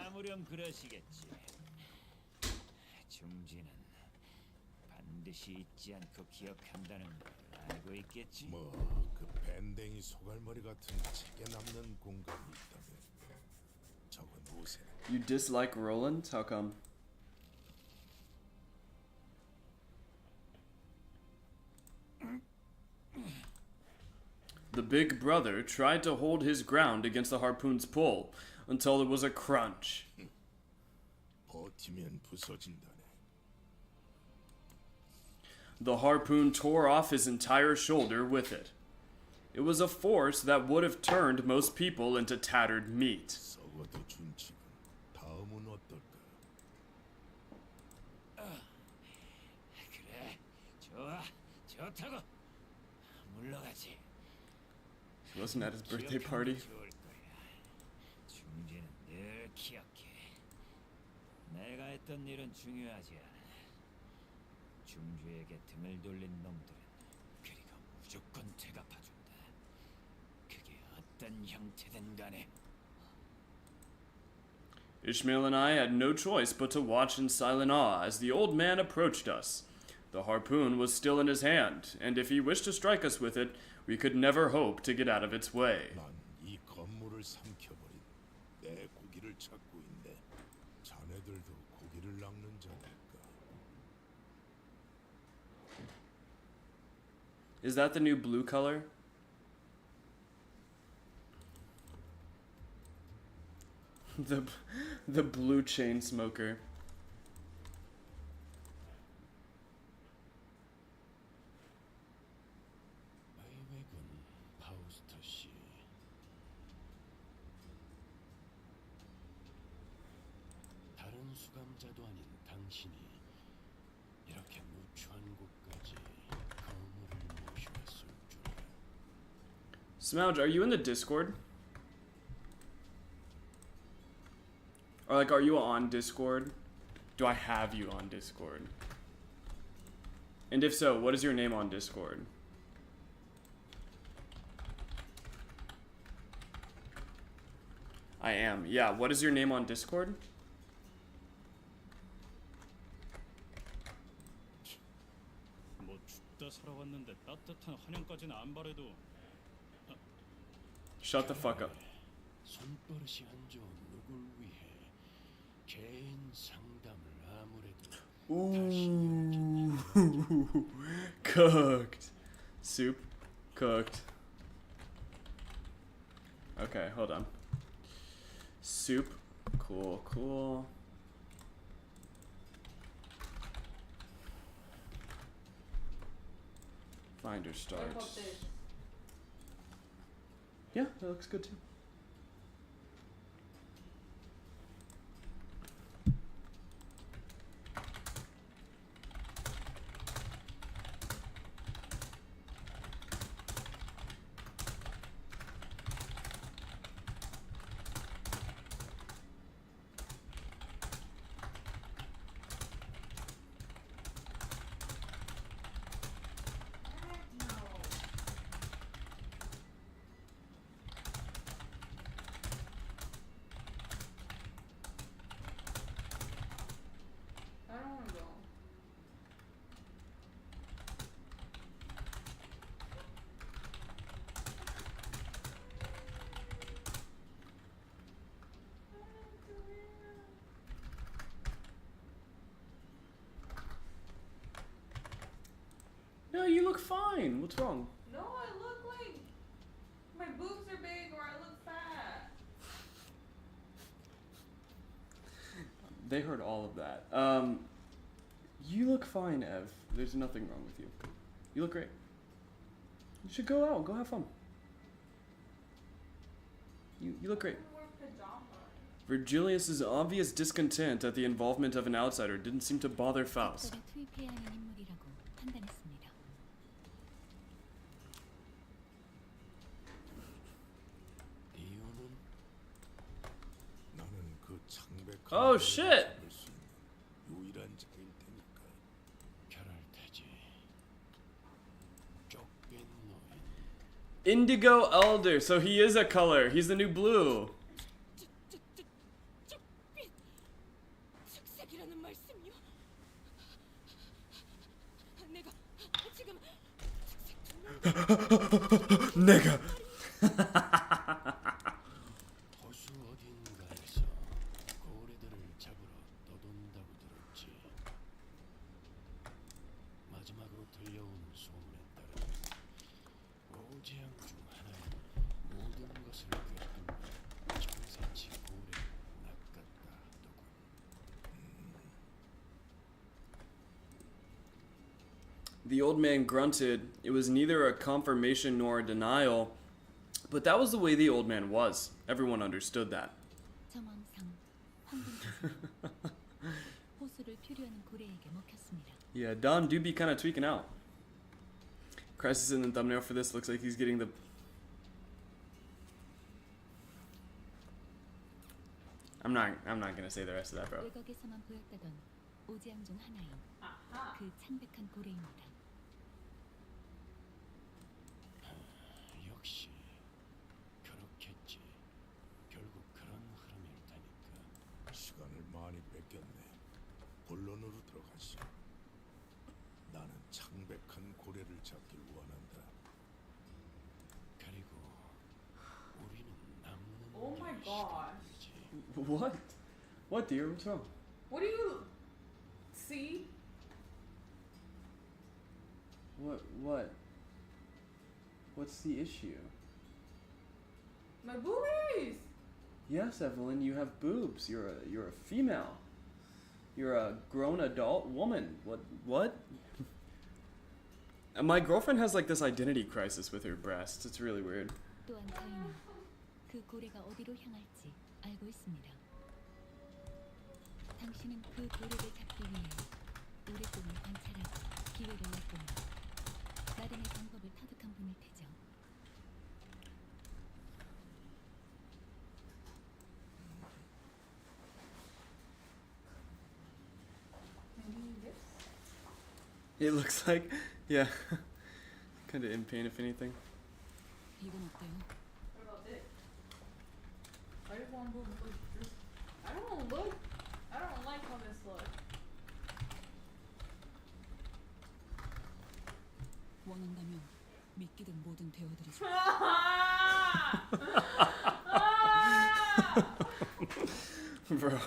아무렴 그러시겠지. 중지는 반드시 잊지 않고 기억한다는 걸 알고 있겠지. 뭐 그 밴댕이 소갈머리 같은 책에 남는 공간이 있다면 적은 우세. You dislike Roland? How come? The big brother tried to hold his ground against the harpoon's pull until there was a crunch. 버티면 부서진다네. The harpoon tore off his entire shoulder with it. It was a force that would have turned most people into tattered meat. 썩어도 준치군. 다음은 어떨까? 그래, 좋아, 좋다고. 물러가지. He wasn't at his birthday party. 좋을 거야. 중지는 늘 기억해. 내가 했던 일은 중요하지 않아. 중주에게 등을 돌린 놈들은 그리고 무조건 대갚아준다. 그게 어떤 형태든 간에. Ishmael and I had no choice but to watch in silent awe as the old man approached us. The harpoon was still in his hand, and if he wished to strike us with it, we could never hope to get out of its way. 난 이 건물을 삼켜버린 내 고기를 찾고 있네. 자네들도 고기를 낚는 자들까? Is that the new blue color? the blue chain smoker. 아이웨군 파우스터 씨. 수감자도 아닌 당신이 이렇게 누추한 곳까지 거물을 모셔왔을 줄이야. Smouge, are you in the Discord? Or like, are you on Discord? Do I have you on Discord? And if so, what is your name on Discord? I am. Yeah, what is your name on Discord? 뭐 죽다 살아왔는데 따뜻한 환영까지는 안 바래도 Shut the fuck up. 손버릇이 안 좋은 누굴 위해 개인 상담을 아무래도 Ooh. Cooked. Soup. Cooked. Okay, hold on. Soup. Cool, cool. Finder What start. about this? Yeah, that looks good too. I don't wanna go. No, you look fine. What's wrong? No, I look like my boobs are big or I look fat. They heard all of that. You look fine, Ev. There's nothing wrong with you. You look great. You should go out. Go have fun. You look great. I wear pajamas. Virgilius's obvious discontent at the involvement of an outsider didn't seem to bother Faust. 특별히 투입해야 하는 인물이라고 판단했습니다. 이유는 나는 그 창백한 Oh, 고래를 shit. 잡을 수 있는 유일한 자일 테니까. 결할 테지. 쫓긴 노인. Indigo Elder. So he is a color. He's the new blue. 쪽빛 색색이라는 말씀이요? 내가 지금 Nigga. 호수 어딘가에서 고래들을 잡으러 떠돈다고 들었지. 마지막으로 들려온 소문에 따르면 오재앙 중 하나에 모든 것을 꿰뚫는 청새치 고래를 낚았다더군. The old man grunted. It was neither a confirmation nor a denial, but that was the way the old man was. Everyone understood that. 정황상 황금 호수를 표류하는 고래에게 먹혔습니다. Yeah, Don do be kind of tweaking out. Crisis in the thumbnail for this looks like he's getting the. I'm not gonna say the rest of that, bro. 외곽에서만 보였다던 오지양 중 하나인 아하. 그 창백한 고래입니다. 역시 그렇겠지. 결국 그런 흐름일 테니까. 시간을 많이 뺏겼네. 본론으로 들어가시. 나는 창백한 고래를 잡길 원한다. 그리고 우리는 남는 Oh my 게 gosh. 시간이지. What? What, dear? What's wrong? What do you see? What? What's the issue? My boobies! Yes, Evelyn, you have boobs. You're a female. You're a grown adult woman. What? My girlfriend has like this identity crisis with her breasts. It's really weird. 또한 저희는 그 고래가 어디로 향할지 알고 있습니다. 당신은 그 도래를 잡기 위해 오랫동안 관찰하고 기회를 엿봅니다. 나름의 방법을 터득한 분일 테죠. Any gifts? It looks like, yeah, kind of in pain if anything. 이건 어때요? What about this? I just want to look. I don't want to look. I don't like how this looks. 원한다면 믿기든 뭐든 되어드리죠. Bro,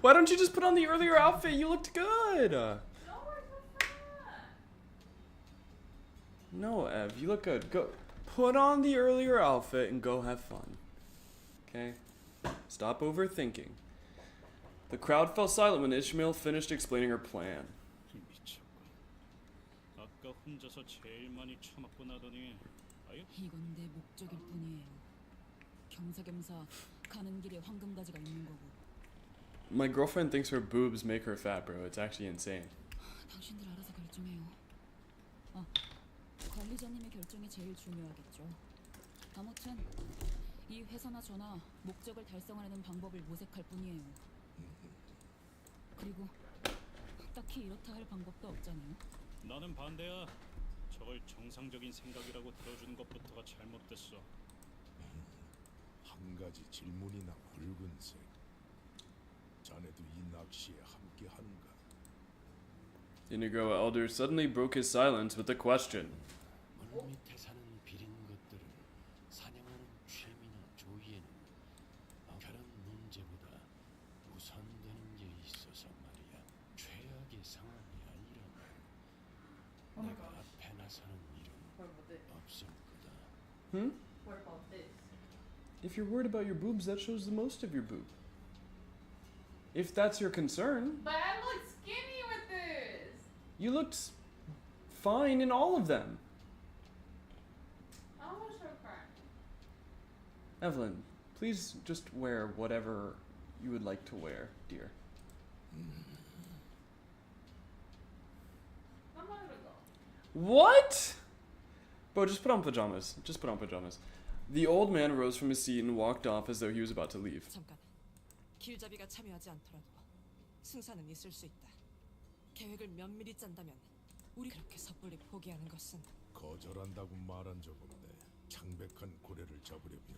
why don't you just put on the earlier outfit? You looked good. No, it's so fun. No, Ev, you look good. Go, put on the earlier outfit and go have fun. Okay? Stop overthinking. The crowd fell silent when Ishmael finished explaining her plan. 미쳤군. 아까 혼자서 제일 많이 처맞고 나더니 아예 이건 내 목적일 뿐이에요. 겸사겸사 가는 길에 황금가지가 있는 거고. My girlfriend thinks her boobs make her fat, bro. It's actually insane. 당신들 알아서 결정해요. 아, 관리자님의 결정이 제일 중요하겠죠. 아무튼 이 회사나 저나 목적을 달성하려는 방법을 모색할 뿐이에요. 그리고 딱히 이렇다 할 방법도 없잖아요. 나는 반대야. 저걸 정상적인 생각이라고 들어주는 것부터가 잘못됐어. 한 가지 질문이나 붉은색. 자네도 이 낚시에 함께 하는가? The Negro elder suddenly broke his silence with a question. 물 밑에 사는 비린 것들을 사냥하는 취미나 조이에는 그런 문제보다 우선되는 게 있어서 말이야. 최악의 상황이 아니라면 내가 앞에 나서는 일은 What about this? 없을 거다. Hmm? What about this? If you're worried about your boobs, that shows the most of your boob. If that's your concern, But I look skinny with this. you looked fine in all of them. I don't want to show crack. Evelyn, please just wear whatever you would like to wear, dear. I'm not gonna go. What? Bro, just put on pajamas. Just put on pajamas. The old man rose from his seat and walked off as though he was about to leave. 잠깐. 길잡이가 참여하지 않더라도 승산은 있을 수 있다. 계획을 면밀히 짠다면 우리 그렇게 섣불리 포기하는 것은 거절한다고 말한 적 없네. 창백한 고래를 잡으려면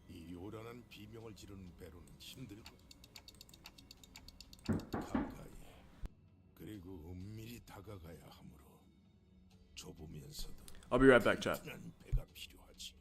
이 요란한 비명을 지르는 배로는 힘들고 가까이 그리고 은밀히 다가가야 하므로 좁으면서도 I'll be right back, chat. 튼튼한 배가 필요하지.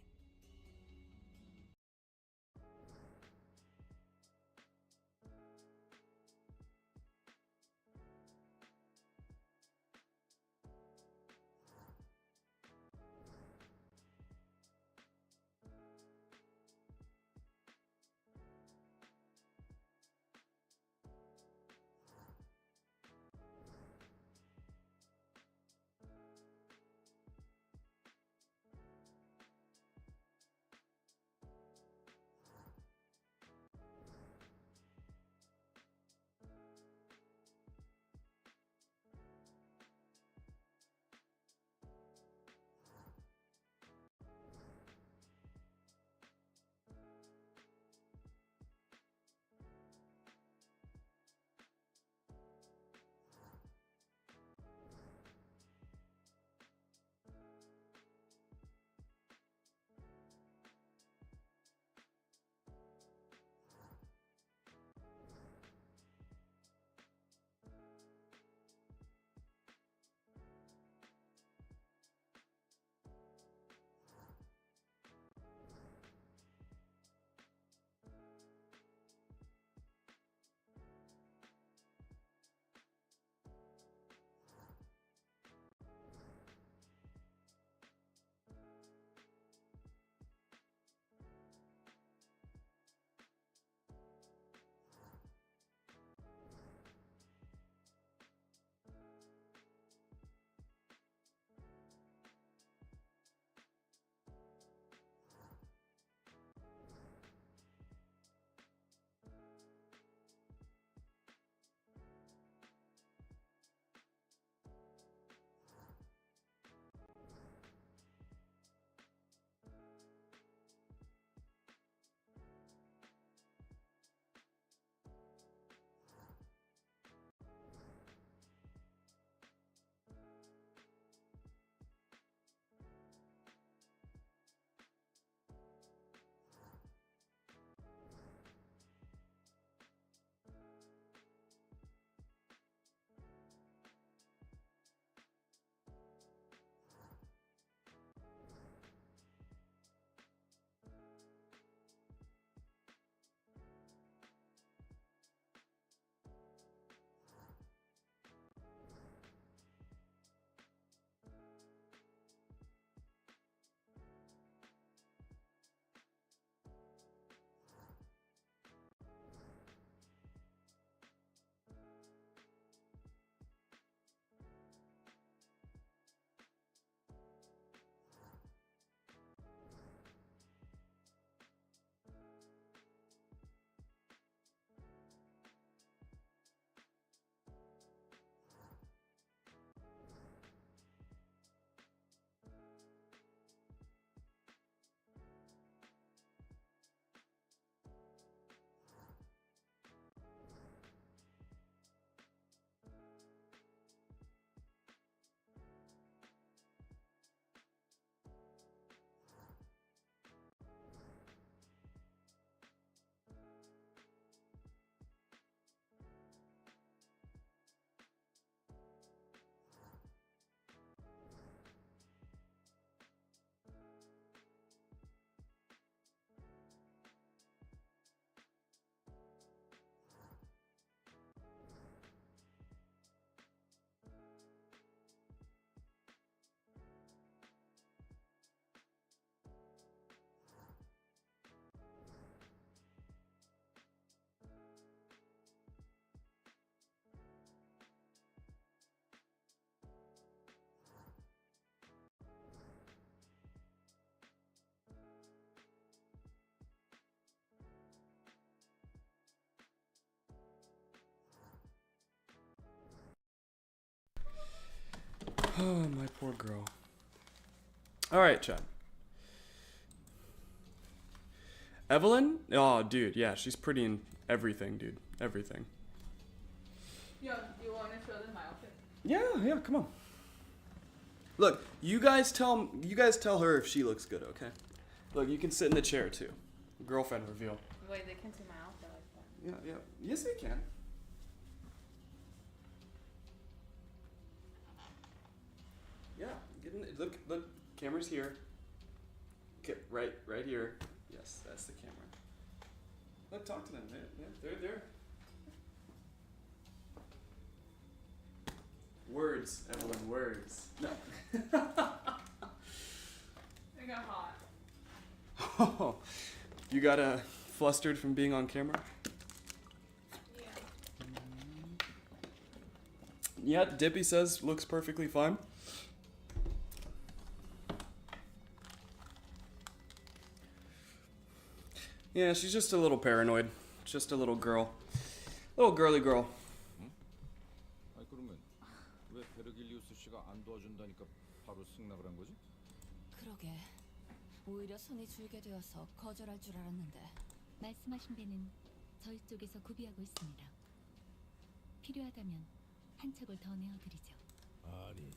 Oh, my poor girl. All right, Chad. Evelyn? Oh, dude, yeah, she's pretty in everything, dude. Everything. Yo, do you want to show them my outfit? Yeah, come on. Look, you guys tell her if she looks good, okay? Look, you can sit in the chair too. Girlfriend reveal. Wait, they can see my outfit like that. Yeah. Yes, they can. Yeah, get in. Look, camera's here. Okay, right here. Yes, that's the camera. Look, talk to them. They're there. Words, Evelyn, words. No. They got hot. Oh, you got flustered from being on camera? Yeah. Yeah, Dippy says looks perfectly fine. Yeah, she's just a little paranoid. Just a little girl. Little girly girl. 아니 그러면 왜 베르길리우스 씨가 안 도와준다니까 바로 승낙을 한 거지? 그러게. 오히려 손이 줄게 되어서 거절할 줄 알았는데. 말씀하신 데는 저희 쪽에서 구비하고 있습니다. 필요하다면 한 척을 더 내어드리죠. 아니,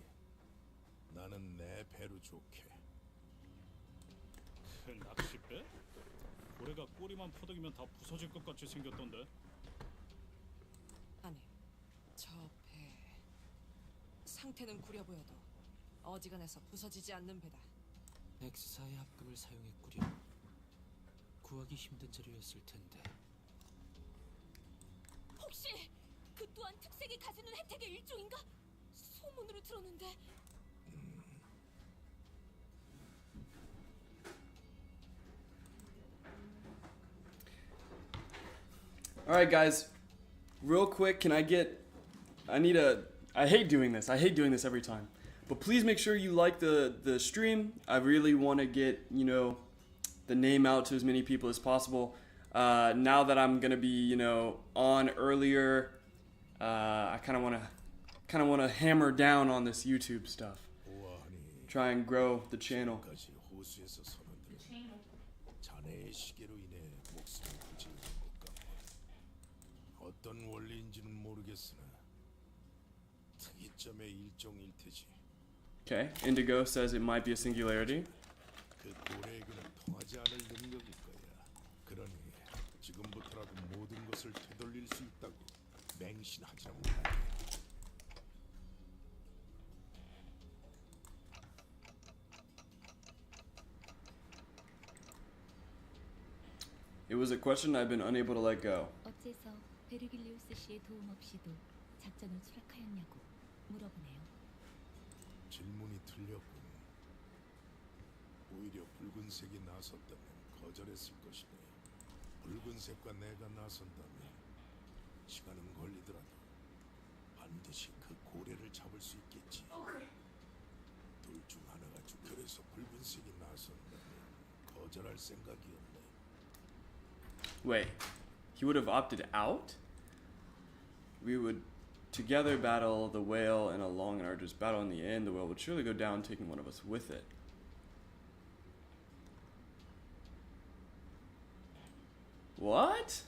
나는 내 배로 좋게. 그 낚싯배? 고래가 꼬리만 퍼덕이면 다 부서질 것 같이 생겼던데. 아니, 저 배 상태는 구려 보여도 어지간해서 부서지지 않는 배다. 엑스사의 합금을 사용했구려. 구하기 힘든 재료였을 텐데. 혹시 그 또한 특색이 가지는 혜택의 일종인가? 소문으로 들었는데. Alright, guys. Real quick, I hate doing this. I hate doing this every time. But please make sure you like the stream. I really want to get, the name out to as many people as possible. Now that I'm going to be, on earlier, I kind of want to hammer down on this YouTube stuff. 보아하니 Try and grow the channel. 지금까지 호수에서 선원들은 The chain. 자네의 시계로 인해 목숨을 부지는 것 같네. 어떤 원리인지는 모르겠으나 특이점의 일종일 테지. Okay, Indigo says it might be a singularity. 그 고래에게는 통하지 않을 능력일 거야. 그러니 지금부터라도 모든 것을 되돌릴 수 있다고 맹신하지는 말게. It was a question I've been unable to let go. 어째서 베르길리우스 씨의 도움 없이도 작전을 수락하였냐고 물어보네요. 질문이 틀렸군. 오히려 붉은색이 나섰다면 거절했을 것이네. 붉은색과 내가 나선다면 시간은 걸리더라도 반드시 그 고래를 잡을 수 있겠지. 둘 중 하나가 그래서 붉은색이 나선다면 거절할 생각이었네. Wait, he would have opted out? We would together battle the whale in a long and arduous battle. In the end, the whale would surely go down, taking one of us with it. What?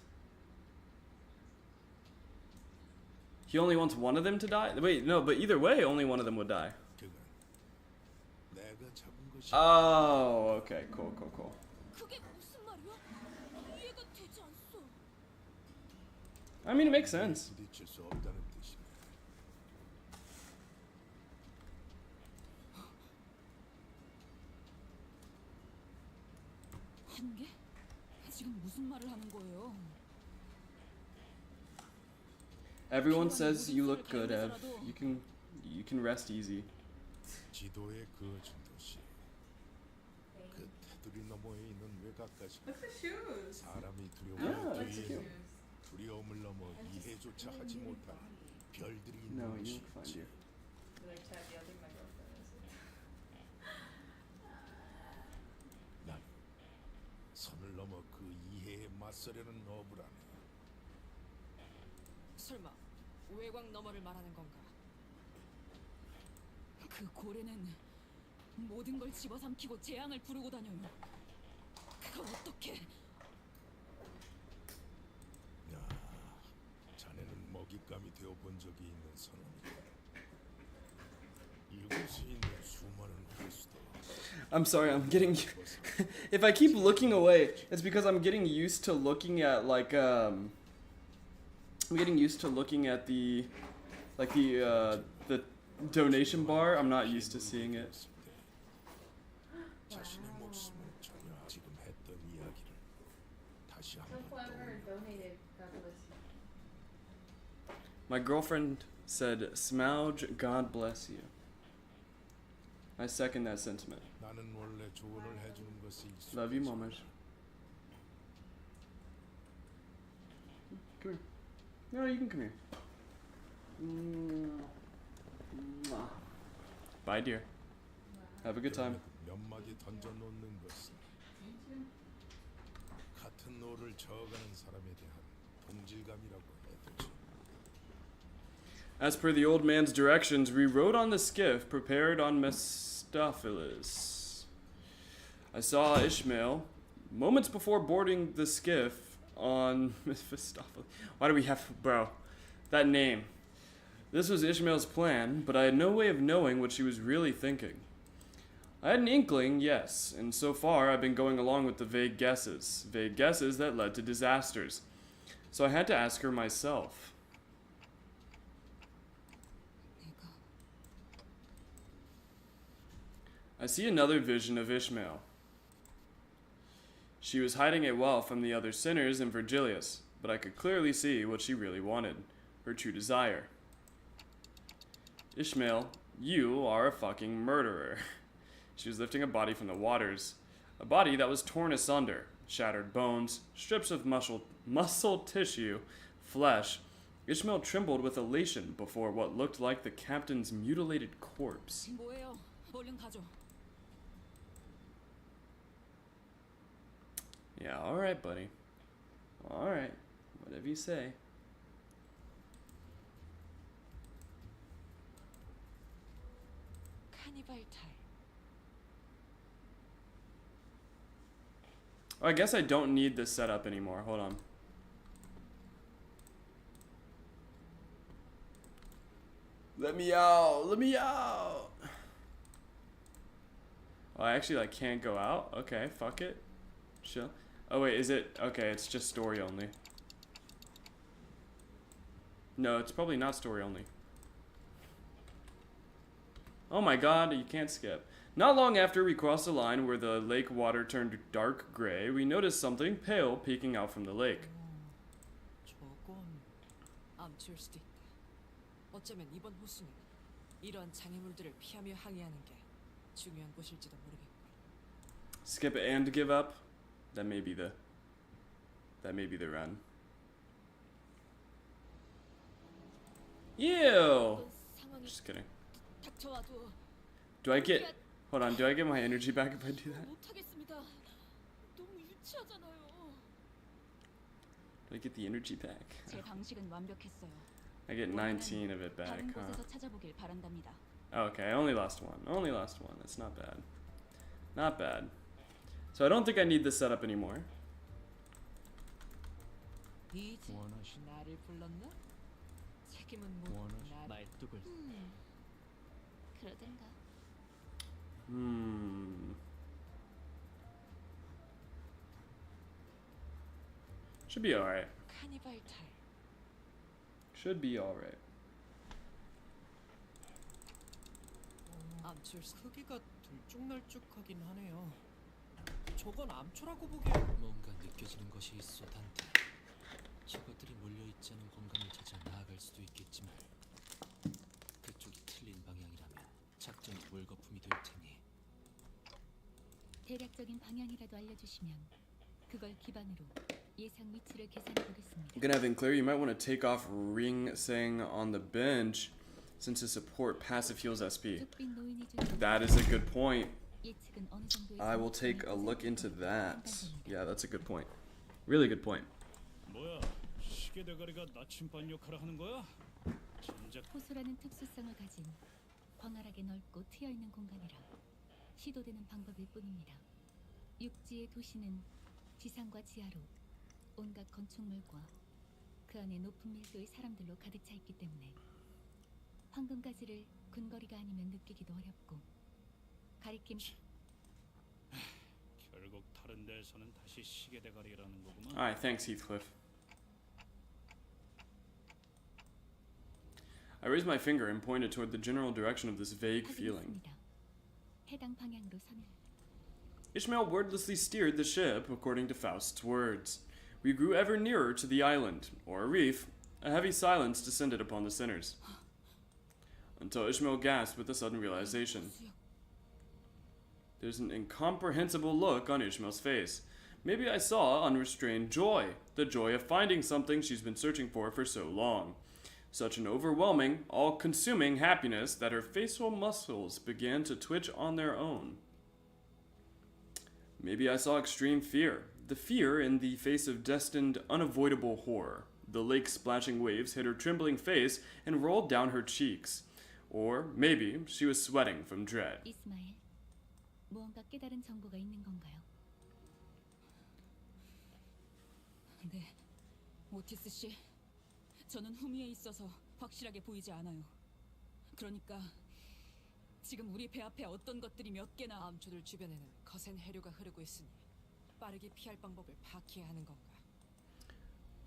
He only wants one of them to die? Wait, no, but either way, only one of them would die. 그건 내가 잡은 것이 Oh, okay, cool. 그게 무슨 말이야? 이해가 되지 않소. I mean, it makes sense. 부딪힐 수 없다는 뜻이네. 한 개? 지금 무슨 말을 하는 거예요? Everyone says you look good, Ev. You can rest easy. 지도에 그어진 도시. 그 테두리 너머에 있는 외곽까지 Look at the shoes. 사람이 Yeah, 두려워할 that's 뒤에 cute. 두려움을 넘어 이해조차 하지 못한 별들이 No, 있는 you 곳이 look fine, 있지. dear. Like, Chad, yeah, I think my girlfriend is. 난 선을 넘어 그 이해에 맞서려는 어부라네. 설마 외곽 너머를 말하는 건가? 그 고래는 모든 걸 집어삼키고 재앙을 부르고 다녀요. 그걸 어떻게? 야, 자네는 먹잇감이 되어 본 적이 있는 선원이다. 이곳에 있는 수많은 회수도 I'm sorry, I'm getting. If I keep looking away, it's because I'm getting used to looking at like I'm getting used to looking at the the donation bar. I'm not used to seeing it. 자신의 목숨을 전혀 지금 했던 이야기를 다시 So 한번 whoever 떠올려. donated, God bless you. My girlfriend said, "Smouge, God bless you." I second that sentiment. 나는 원래 조언을 해주는 것이 Love you, 익숙해서 mamas. Come here. No, you can come here. Mwah. Bye, dear. Have a good time. 몇 마디 던져 놓는 것은 같은 노를 저어가는 사람에 대한 동질감이라고 해두지. As per the old man's directions, we rode on the skiff prepared on Mephistophilus. I saw Ishmael moments before boarding the skiff on Mephistophilus. Why do we have, bro, that name? This was Ishmael's plan, but I had no way of knowing what she was really thinking. I had an inkling, yes, and so far I've been going along with the vague guesses that led to disasters. So I had to ask her myself. I see another vision of Ishmael. She was hiding it well from the other sinners in Virgilius, but I could clearly see what she really wanted, her true desire. Ishmael, you are a fucking murderer. She was lifting a body from the waters, a body that was torn asunder, shattered bones, strips of muscle tissue, flesh. Ishmael trembled with elation before what looked like the captain's mutilated corpse. 뭐예요? 얼른 가죠. Yeah, alright, buddy. Alright, whatever you say. 카니발 탈. Oh, I guess I don't need this setup anymore. Hold on. Let me out! Let me out! Oh, I actually like can't go out? Okay, fuck it. Chill. Oh wait, is it? Okay, it's just story only. No, it's probably not story only. Oh my god, you can't skip. Not long after we crossed the line where the lake water turned dark gray, we noticed something pale peeking out from the lake. 저건 암초일 수도 있다. 어쩌면 이번 호수는 이러한 장애물들을 피하며 항해하는 게 중요한 곳일지도 모르겠고. Skip it and give up? That may be the run. Ew! 상황이 Just kidding. 닥쳐와도 Do I get... Hold on, do I get my energy back if I do that? 못하겠습니다. 너무 유치하잖아요. Do I get the energy back? 제 방식은 완벽했어요. I get 19 of it back, 다른 huh? 곳에서 찾아보길 바란답니다. Okay, I only lost one. Only lost one. That's not bad. Not bad. So I don't think I need this setup anymore. 이제 원하신 나를 불렀나? 책임은 못 원하신 나. 말뚝을 그러든가. Should be alright. 카니발 탈. Should be alright. 암초일 수. 크기가 들쭉날쭉하긴 하네요. 저건 암초라고 보기엔 뭔가 느껴지는 것이 있어, 단테. 저것들이 몰려있지 않은 공간을 찾아 나아갈 수도 있겠지만 그쪽이 틀린 방향이라면 작전이 물거품이 될 테니. 대략적인 방향이라도 알려주시면 그걸 기반으로 예상 위치를 계산해 보겠습니다. I'm gonna have it clear. You might want to take off Ring Sang on the bench since his support passive heals SP. 뚝빈 노인이 주는 That is a good point. 예측은 어느 정도의 I will take a look into that. Yeah, that's a good point. Really good point. 뭐야? 시계 대가리가 나침반 역할을 하는 거야? 진작 호수라는 특수성을 가진 광활하게 넓고 트여있는 공간이라 시도되는 방법일 뿐입니다. 육지의 도시는 지상과 지하로 온갖 건축물과 그 안에 높은 밀도의 사람들로 가득 차 있기 때문에 황금가지를 근거리가 아니면 느끼기도 어렵고 가리킴 결국 다른 데에서는 다시 시계 대가리라는 거구만. Alright, thanks, Heathcliff. I raised my finger and pointed toward the general direction of this vague feeling. 확인했습니다. 해당 방향으로 선 Ishmael wordlessly steered the ship according to Faust's words. We grew ever nearer to the island, or a reef. A heavy silence descended upon the sinners, until Ishmael gasped with a sudden realization. There's an incomprehensible look on Ishmael's face. Maybe I saw unrestrained joy, the joy of finding something she's been searching for so long. Such an overwhelming, all-consuming happiness that her facial muscles began to twitch on their own. Maybe I saw extreme fear, the fear in the face of destined, unavoidable horror. The lake splashing waves hit her trembling face and rolled down her cheeks. Or maybe she was sweating from dread. 이스마엘, 무언가 깨달은 정보가 있는 건가요? 네, 오티스 씨. 저는 후미에 있어서 확실하게 보이지 않아요. 그러니까 지금 우리 배 앞에 어떤 것들이 몇 개나 암초들 주변에는 거센 해류가 흐르고 있으니 빠르게 피할 방법을 파악해야 하는 건가?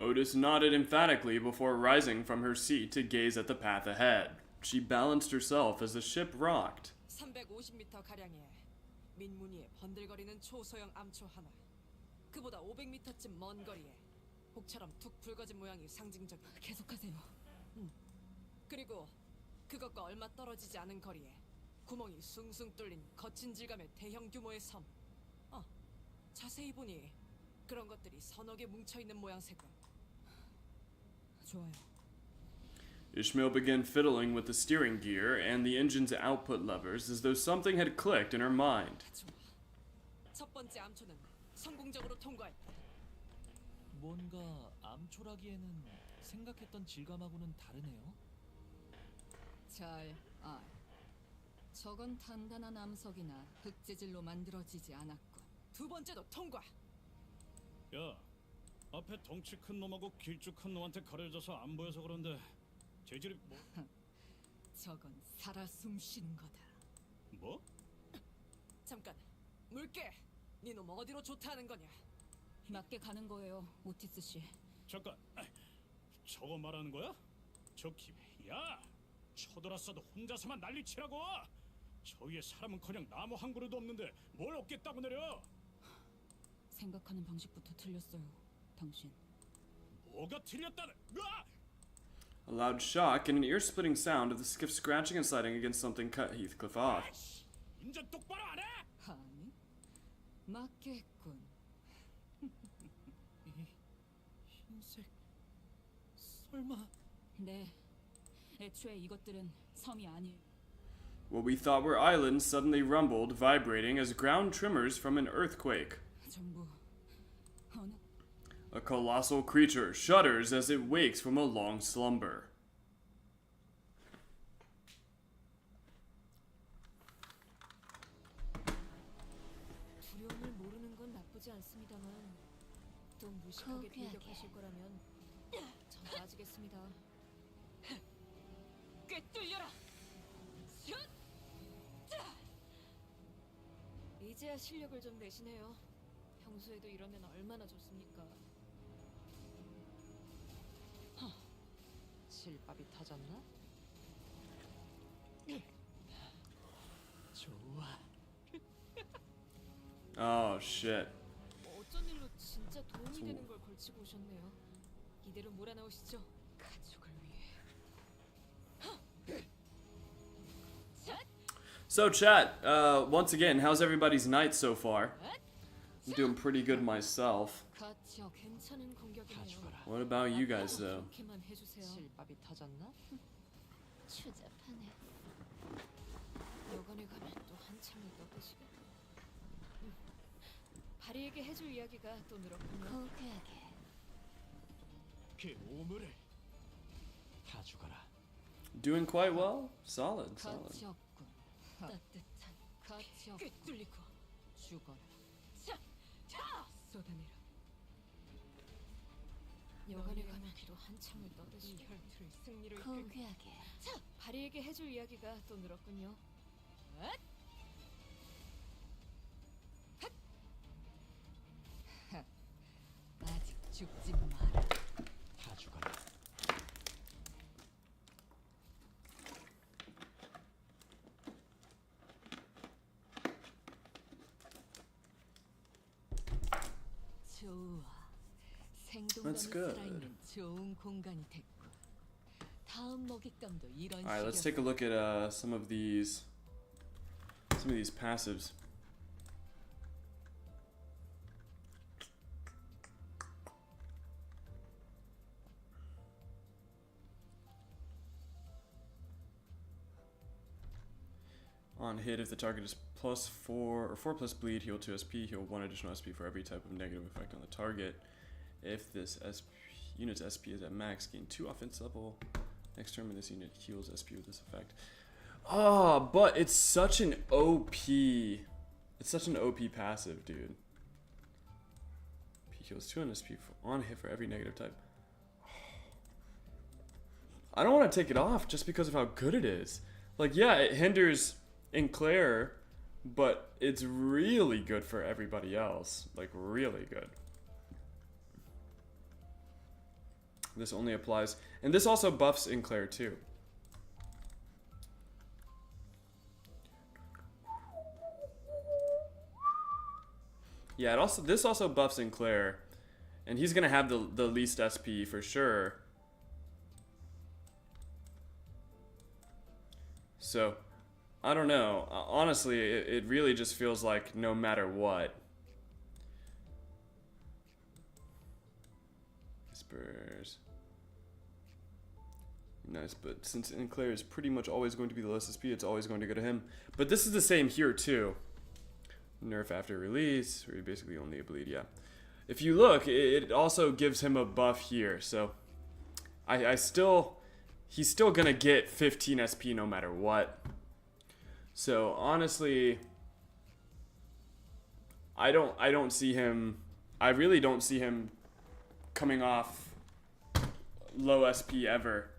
Otis nodded emphatically before rising from her seat to gaze at the path ahead. She balanced herself as the ship rocked. 350m 가량의 민무늬에 번들거리는 초소형 암초 하나. 그보다 500m쯤 먼 거리에 복처럼 툭 붉어진 모양이 상징적이야. 계속하세요. 그리고 그것과 얼마 떨어지지 않은 거리에 구멍이 숭숭 뚫린 거친 질감의 대형 규모의 섬. 자세히 보니 그런 것들이 서너 개 뭉쳐있는 모양새군. 좋아요. Ishmael began fiddling with the steering gear and the engine's output levers as though something had clicked in her mind. 좋아. 첫 번째 암초는 성공적으로 통과했다. 뭔가 암초라기에는 생각했던 질감하고는 다르네요. 잘 저건 단단한 암석이나 흑재질로 만들어지지 않았군. 두 번째도 통과. 야, 앞에 덩치 큰 놈하고 길쭉한 놈한테 가려져서 안 보여서 그런데 재질이 뭐? 저건 살아 숨쉬는 거다. 뭐? 잠깐, 물개. 네 놈 어디로 좋다는 거냐? 맞게 가는 거예요, 오티스 씨. 잠깐, 저거 말하는 거야? 야, 쳐들었어도 혼자서만 난리치라고. 저 위에 사람은커녕 나무 한 그루도 없는데 뭘 얻겠다고 내려? 생각하는 방식부터 틀렸어요, 당신. 뭐가 틀렸다는? 으아! A loud shock and an ear-splitting sound of the skiff scratching and sliding against something cut Heathcliff off. 인전 똑바로 안 해? 아니, 맞겠군. 흰색 설마 네, 애초에 이것들은 섬이 아니에요. What we thought were islands suddenly rumbled, vibrating as ground tremors from an earthquake. 전부 어느 A colossal creature shudders as it wakes from a long slumber. 두려움을 모르는 건 나쁘지 않습니다만 또 무식하게 돌격하실 거라면 전 빠지겠습니다. 꿰뚫려라! 슛! 자! 이제야 실력을 좀 내시네요. 평소에도 이러면 얼마나 좋습니까? 실밥이 터졌나? 좋아. Oh shit. 어쩐 일로 진짜 도움이 되는 걸 걸치고 오셨네요. 이대로 몰아넣으시죠. 가족을 위해. So chat, once again, how's everybody's night so far? I'm doing pretty good myself. 가치어 괜찮은 공격이네요. What about you guys though? 그렇게만 해주세요. 실밥이 터졌나? 추잡하네. 여관에 가면 또 한참을 떠드시겠다. 바리에게 해줄 이야기가 또 늘었군요. 고귀하게. 그 오물을 다 죽어라. Doing quite well? Solid, solid. 가치역 따뜻한 가치와 꿰뚫리고 죽어라. 쏟아내라. 여간에 가면 또 한참을 떠드시 혈투를 승리로 이끌고 포기하게. 바리에게 해줄 이야기가 또 늘었군요. 아직 죽지 마라. 다 죽어라. 좋아. 생동감이 That's good. 살아있는 좋은 공간이 됐고. 다음 먹잇감도 이런 All right, let's take a look at some of these passives. On hit, if the target is +4 or 4 plus bleed, heal 2 SP, heal 1 additional SP for every type of negative effect on the target. If this unit's SP is at max, gain 2 offense level. Next turn when this unit heals SP with this effect. Ah, but it's such an OP. It's such an OP passive, dude. He heals 2 on SP on hit for every negative type. I don't want to take it off just because of how good it is. Like, yeah, it hinders Enclair, but it's really good for everybody else. Like, really good. This only applies, and this also buffs Enclair too. Yeah, this also buffs Enclair, and he's gonna have the least SP for sure. So, I don't know. Honestly, it really just feels like no matter what. Whispers. Nice, but since Enclair is pretty much always going to be the less SP, it's always going to go to him. But this is the same here too. Nerf after release, where you basically only a bleed, yeah. If you look, it also gives him a buff here, so he's still gonna get 15 SP no matter what. So honestly, I really don't see him coming off low SP ever.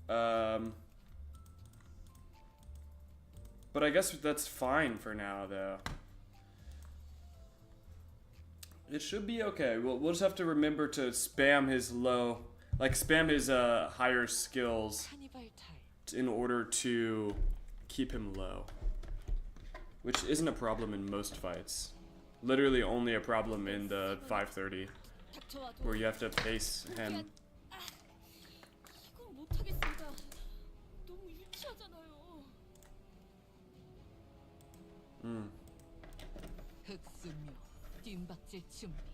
But I guess that's fine for now, though. It should be okay. We'll just have to remember to spam his higher skills in order to keep him low. Which isn't a problem in most fights. Literally only a problem in the 530, where you have to pace him. 이건 못하겠습니다. 너무 유치하잖아요. 흑수묘 뒷박질 준비.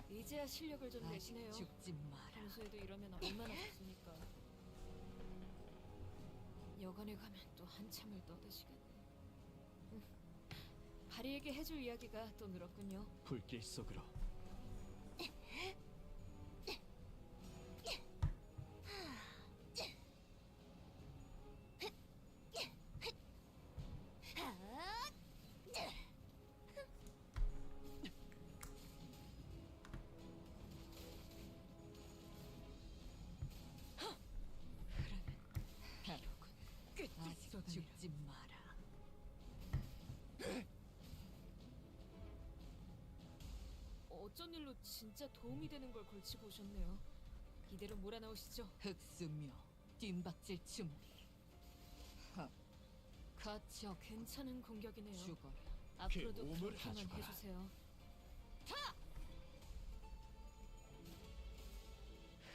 이제야 실력을 좀 내시네요. 죽지 마라. 평소에도 이러면 얼마나 좋습니까? 여관에 가면 또 한참을 떠드시겠네. 바리에게 해줄 이야기가 또 늘었군요. 불길 속으로. 아직 죽지 마라. 어쩐 일로 진짜 도움이 되는 걸 걸치고 오셨네요. 이대로 몰아넣으시죠. 흑수묘 뒷박질 준비. 가쳐 괜찮은 공격이네요. 죽어라. 앞으로도 오물 그렇게만 가져가라. 해주세요.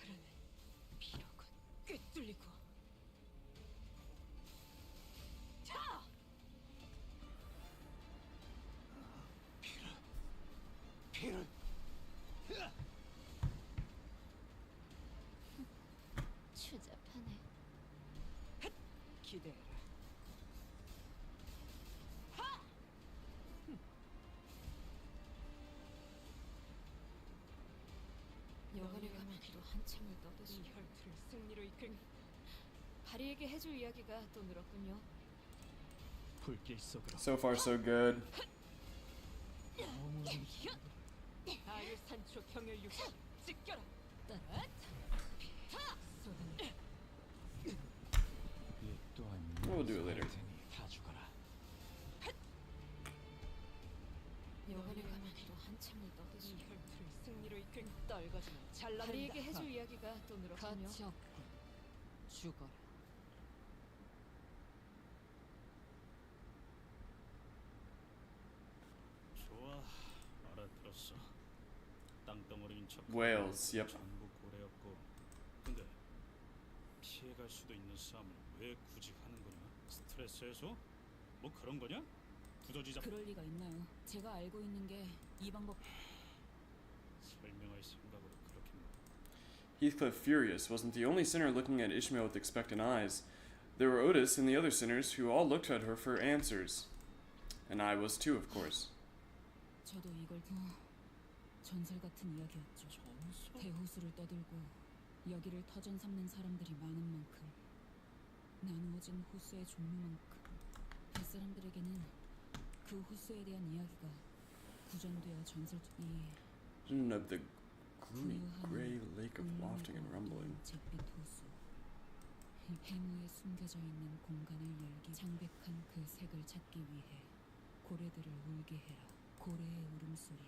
흐르는 피로군 꿰뚫리고. 피를 추잡하네. 기대해라. 한참을 떠드시 이 혈투를 승리로 이끌 바리에게 해줄 이야기가 또 늘었군요. 불길 속으로 So far, so good. 아유 산초 경혈 육시 찢겨라. 따라 타 쏘는 이 또한 We'll do it later. 다 죽어라. 여관에 가면 또 한참을 떠드시 이 혈투를 승리로 이끌 떨거지면 잘난다. 바리에게 해줄 이야기가 또 늘었군요. 가치 없고 죽어라. 좋아, 알아들었어. 땅덩어리인 척. Whales, yep. 전부 고래였고. 근데 피해갈 수도 있는 싸움을 왜 굳이 하는 거냐? 스트레스 해소? 뭐 그런 거냐? 두더지 잡. 그럴 리가 있나요? 제가 알고 있는 게 이 방법. 설명할 생각으로 그렇게. Heathcliff, furious, wasn't the only sinner looking at Ishmael with expectant eyes. There were Otis and the other sinners who all looked at her for answers. And I was too, of course. 저도 이걸 전설 같은 이야기였죠. 전설? 대호수를 떠들고 여기를 터전 삼는 사람들이 많은 만큼 나누어진 호수의 종류만큼 뱃사람들에게는 그 호수에 대한 이야기가 구전되어 전설적이 Of the gloomy gray lake of wafting and rumbling. 잿빛 호수. 이 해무에 숨겨져 있는 공간을 열기 창백한 그 색을 찾기 위해 고래들을 울게 해라. 고래의 울음소리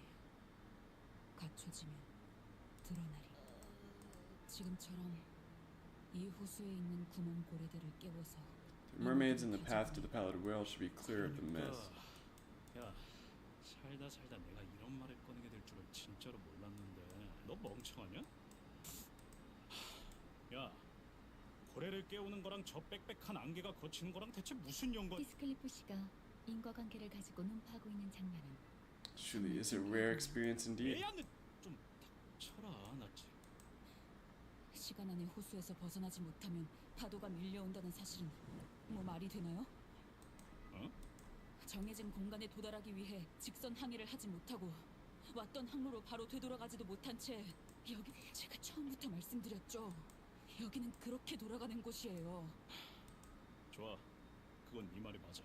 갖춰지면 드러나리. 지금처럼 이 호수에 있는 구멍 고래들을 깨워서 The mermaids in the path to the pallid whale should be clear of the mist. 야, 살다 내가 이런 말을 꺼내게 될 줄은 진짜로 몰랐는데. 너 멍청하냐? 야, 고래를 깨우는 거랑 저 빽빽한 안개가 거치는 거랑 대체 무슨 연관? 히스클리프 씨가 인과관계를 가지고 논파하고 있는 장면은 Truly is a rare experience indeed. 왜안 좀 닥쳐라, 나 지. 시간 안에 호수에서 벗어나지 못하면 파도가 밀려온다는 사실은 뭐 말이 되나요? 어? 정해진 공간에 도달하기 위해 직선 항해를 하지 못하고 왔던 항로로 바로 되돌아가지도 못한 채 여기 제가 처음부터 말씀드렸죠. 여기는 그렇게 돌아가는 곳이에요. 좋아, 그건 네 말이 맞아.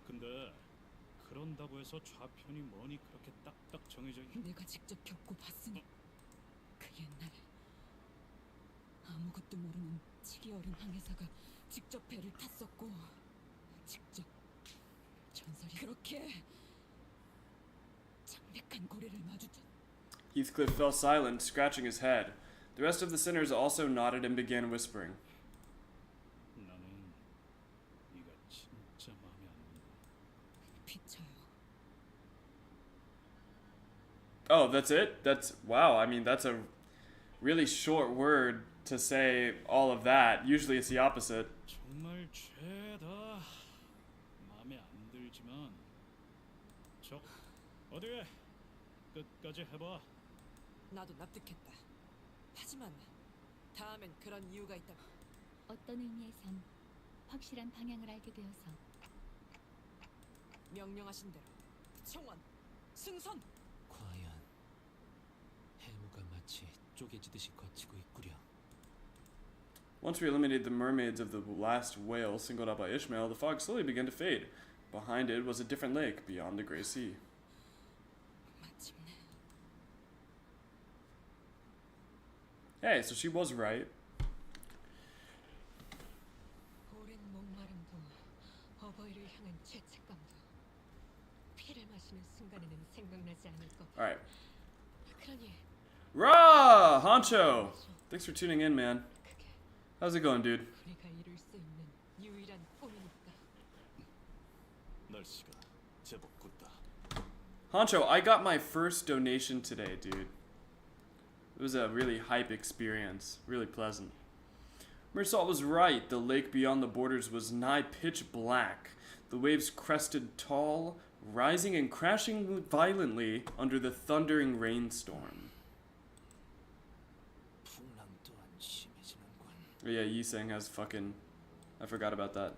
근데 그런다고 해서 좌편이 뭐니 그렇게 딱딱 정해져 있... 내가 직접 겪고 봤으니 그 옛날 아무것도 모르는 치기 어린 항해사가 직접 배를 탔었고 직접 전설이 그렇게 창백한 고래를 마주쳤. Heathcliff fell silent, scratching his head. The rest of the sinners also nodded and began whispering. 나는 네가 진짜 마음에 안 든다. 피쳐요. Oh, that's it? That's wow. I mean, that's a really short word to say all of that. Usually it's the opposite. 정말 죄다. 마음에 안 들지만 저 어디 끝까지 해봐. 나도 납득했다. 하지만 다음엔 그런 이유가 있다. 어떤 의미에선 확실한 방향을 알게 되어서 명령하신 대로 청원 승선. 과연 해무가 마치 쪼개지듯이 거치고 있구려. Once we eliminated the mermaids of the last whale singled out by Ishmael, the fog slowly began to fade. Behind it was a different lake beyond the Grey Sea. 마침내 Hey, so she was right. 오랜 목마름도 어버이를 향한 죄책감도 피를 마시는 순간에는 생각나지 않을 것. Alright. 그러니 Rah! Honcho! Thanks for tuning in, man. 그게 How's it going, dude? 우리가 이룰 수 있는 유일한 꿈이니까. 날씨가 제법 굿다. Honcho, I got my first donation today, dude. It was a really hype experience. Really pleasant. Mersalt was right. The lake beyond the borders was nigh pitch black. The waves crested tall, rising and crashing violently under the thundering rainstorm. 풍랑 또한 심해지는군. Oh, yeah, Yiseng has fucking... I forgot about that.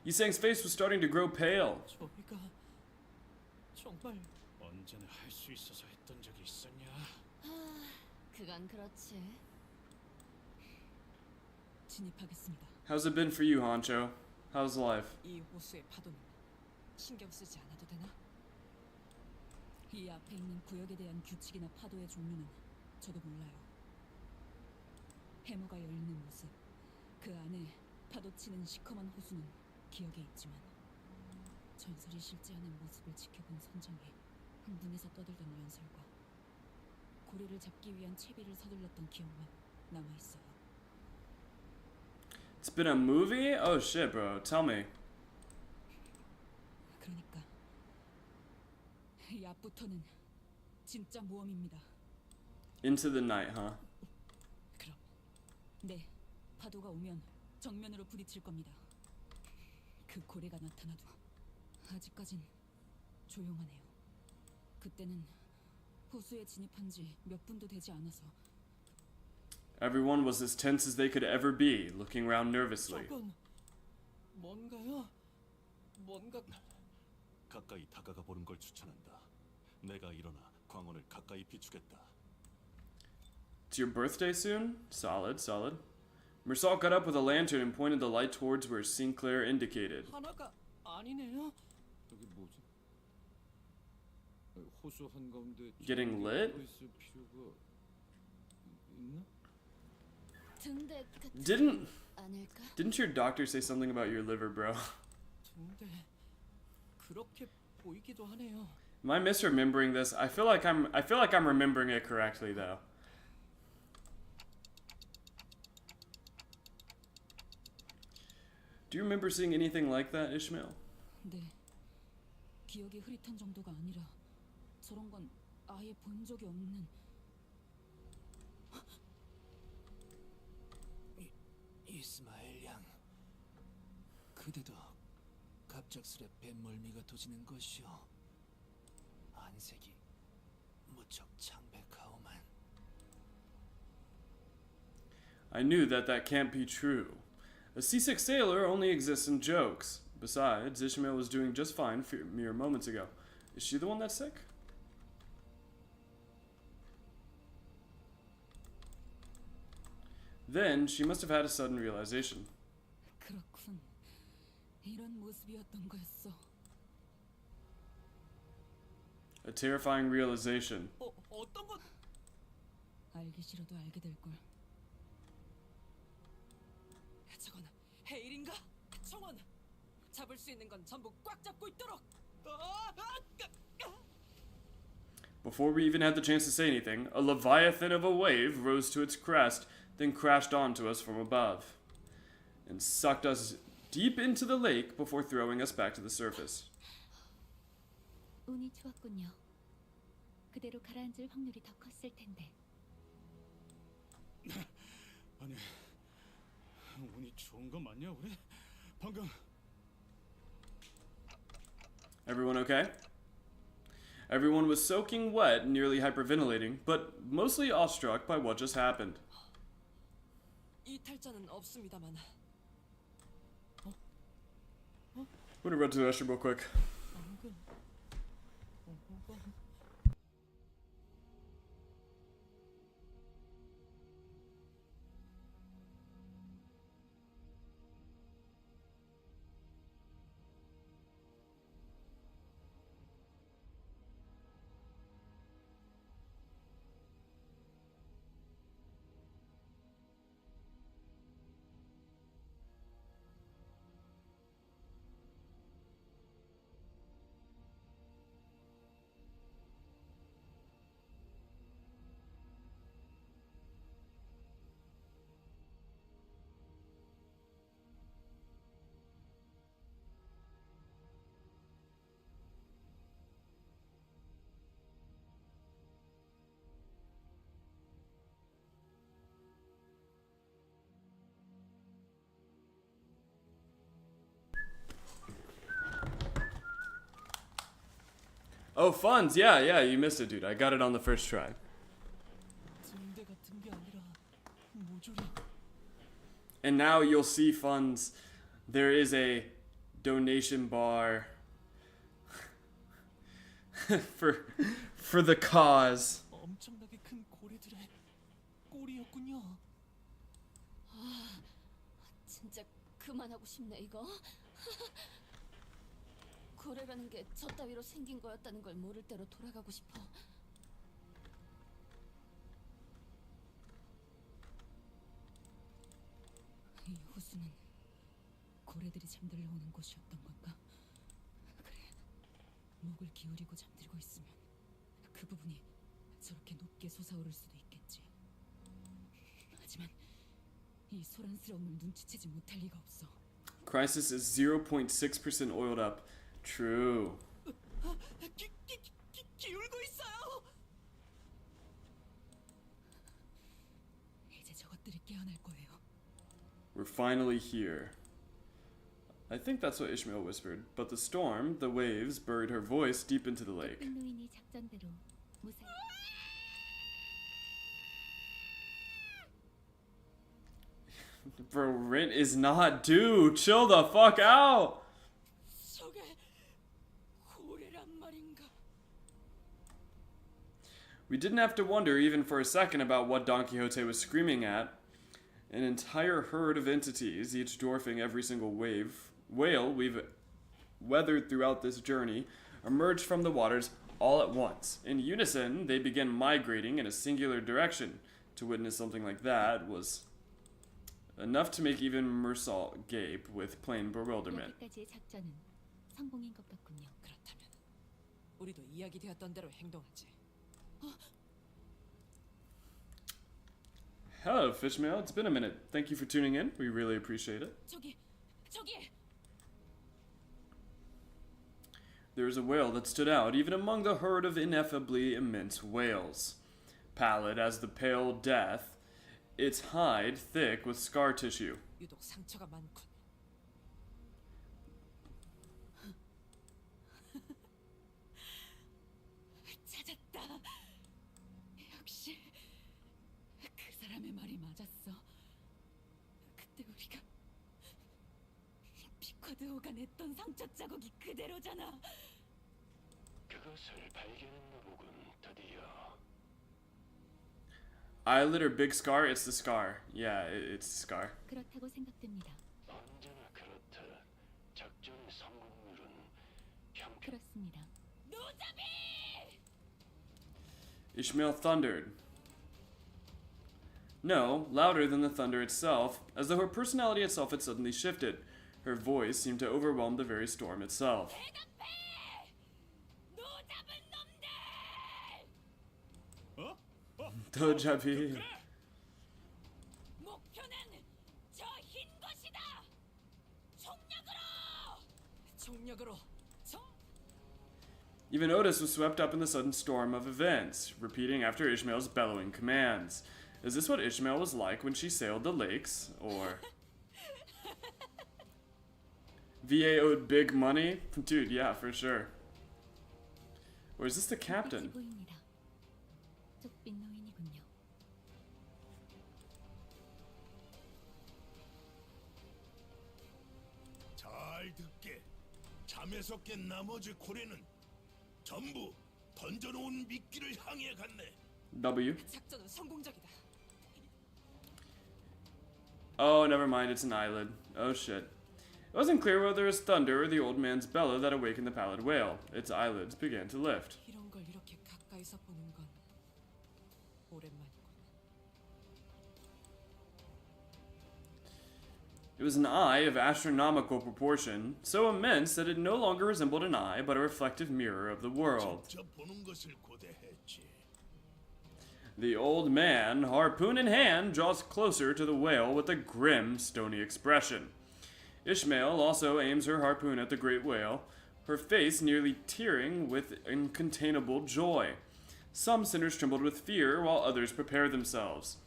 Yiseng's face was starting to grow pale. 저희가 정말 언제나 할 수 있어서 했던 적이 있었냐? 그건 그렇지. 진입하겠습니다. How's it been for you, Honcho? How's life? 이 호수의 파도는 신경 쓰지 않아도 되나? 이 앞에 있는 구역에 대한 규칙이나 파도의 종류는 저도 몰라요. 해머가 열리는 모습, 그 안에 파도치는 시커먼 호수는 기억에 있지만 전설이 실제하는 모습을 지켜본 선장이 흥분해서 떠들던 연설과 고래를 잡기 위한 채비를 서둘렀던 기억만 남아있어요. It's been a movie? Oh shit, bro. Tell me. 그러니까 이 앞부터는 진짜 모험입니다. Into the night, huh? 그럼 네, 파도가 오면 정면으로 부딪힐 겁니다. 그 고래가 나타나도 아직까진 조용하네요. 그때는 호수에 진입한 지 몇 분도 되지 않아서 Everyone was as tense as they could ever be, looking around nervously. 저건 뭔가요? 뭔가 가까이 다가가 보는 걸 추천한다. 내가 일어나 광원을 가까이 비추겠다. It's your birthday soon? Solid, solid. Mersal got up with a lantern and pointed the light towards where Sinclair indicated. 하나가 아니네요. 여기 뭐지? 호수 한가운데 Getting lit? 있을 필요가 있나? 등대 같은 아닐까? Didn't your doctor say something about your liver, bro? 근데 그렇게 보이기도 하네요. Am I misremembering this? I feel like I'm remembering it correctly though. Do you remember seeing anything like that, Ishmael? 네, 기억이 흐릿한 정도가 아니라 저런 건 아예 본 적이 없는. 이스마엘 양, 그대도 갑작스레 뱃멀미가 도지는 것이오. 안색이 무척 창백하오만. I knew that can't be true. A seasick sailor only exists in jokes. Besides, Ishmael was doing just fine mere moments ago. Is she the one that's sick? Then she must have had a sudden realization. 그렇군. 이런 모습이었던 거였어. A terrifying realization. 어떤 것? 알기 싫어도 알게 될 걸. 저건 헤일인가? 청원! 잡을 수 있는 건 전부 꽉 잡고 있도록! Before we even had the chance to say anything, a leviathan of a wave rose to its crest, then crashed onto us from above, and sucked us deep into the lake before throwing us back to the surface. 운이 좋았군요. 그대로 가라앉을 확률이 더 컸을 텐데. 아니, 운이 좋은 거 맞냐 우리? 방금 Everyone okay? Everyone was soaking wet, nearly hyperventilating, but mostly awestruck by what just happened. 이탈자는 없습니다만 I'm gonna run to the restroom real quick. Oh, funds. Yeah, you missed it, dude. I got it on the first try. 등대 같은 게 아니라 모조리. And now you'll see funds. There is a donation bar for the cause. 엄청나게 큰 고래들의 꼴이었군요. 아, 진짜 그만하고 싶네 이거. 고래라는 게 저 따위로 생긴 거였다는 걸 모를 대로 돌아가고 싶어. 이 호수는 고래들이 잠들러 오는 곳이었던 건가? 그래, 목을 기울이고 잠들고 있으면 그 부분이 저렇게 높게 솟아오를 수도 있겠지. 하지만 이 소란스러움을 눈치채지 못할 리가 없어. Crisis is 0.6% oiled up. True. 기울고 있어요. 이제 저것들이 깨어날 거예요. We're finally here. I think that's what Ishmael whispered, but the storm, the waves, buried her voice deep into the lake. 노인이 작전대로 무사히 Bro, rent is not due. Chill the fuck out. 저게 고래란 말인가? We didn't have to wonder even for a second about what Don Quixote was screaming at. An entire herd of entities, each dwarfing every single whale we've weathered throughout this journey, emerged from the waters all at once. In unison, they began migrating in a singular direction. To witness something like that was enough to make even Meursault gape with plain bewilderment. 여기까지의 작전은 성공인 것 같군요. 그렇다면 우리도 이야기되었던 대로 행동하지. Hello, Fishmail. It's been a minute. Thank you for tuning in. We really appreciate it. 저기 There was a whale that stood out even among the herd of ineffably immense whales. Pallid as the pale death, its hide thick with scar tissue. 유독 상처가 많군. 찾았다. 역시 그 사람의 말이 맞았어. 그때 우리가 피쿼드호가 냈던 상처 자국이 그대로잖아. 그것을 발견했나보군 드디어. Eyelid or big scar? It's the scar. Yeah, it's the scar. 그렇다고 생각됩니다. 언제나 그렇다. 작전의 성공률은 그렇습니다. Ishmael thundered. No, louder than the thunder itself, as though her personality itself had suddenly shifted. Her voice seemed to overwhelm the very storm itself. 도잡이. 목표는 저 흰 것이다. 총력으로. Even Otis was swept up in the sudden storm of events, repeating after Ishmael's bellowing commands. Is this what Ishmael was like when she sailed the lakes? Or VA owed big money? Dude, yeah, for sure. Or is this the captain? 보입니다. 쪽빛 노인이군요. 잘 듣게. 잠에서 깬 나머지 고래는 전부 던져놓은 미끼를 향해 갔네. W. 작전은 성공적이다. Oh, never mind, it's an eyelid. Oh shit. It wasn't clear whether it was thunder or the old man's bellow that awakened the pallid whale. Its eyelids began to lift. 이런 걸 이렇게 가까이서 보는 건 오랜만이군. It was an eye of astronomical proportion, so immense that it no longer resembled an eye, but a reflective mirror of the world. 직접 보는 것을 고대했지. The old man, harpoon in hand, draws closer to the whale with a grim, stony expression. Ishmael also aims her harpoon at the great whale, her face nearly tearing with incontainable joy. Some sinners trembled with fear, while others prepared themselves.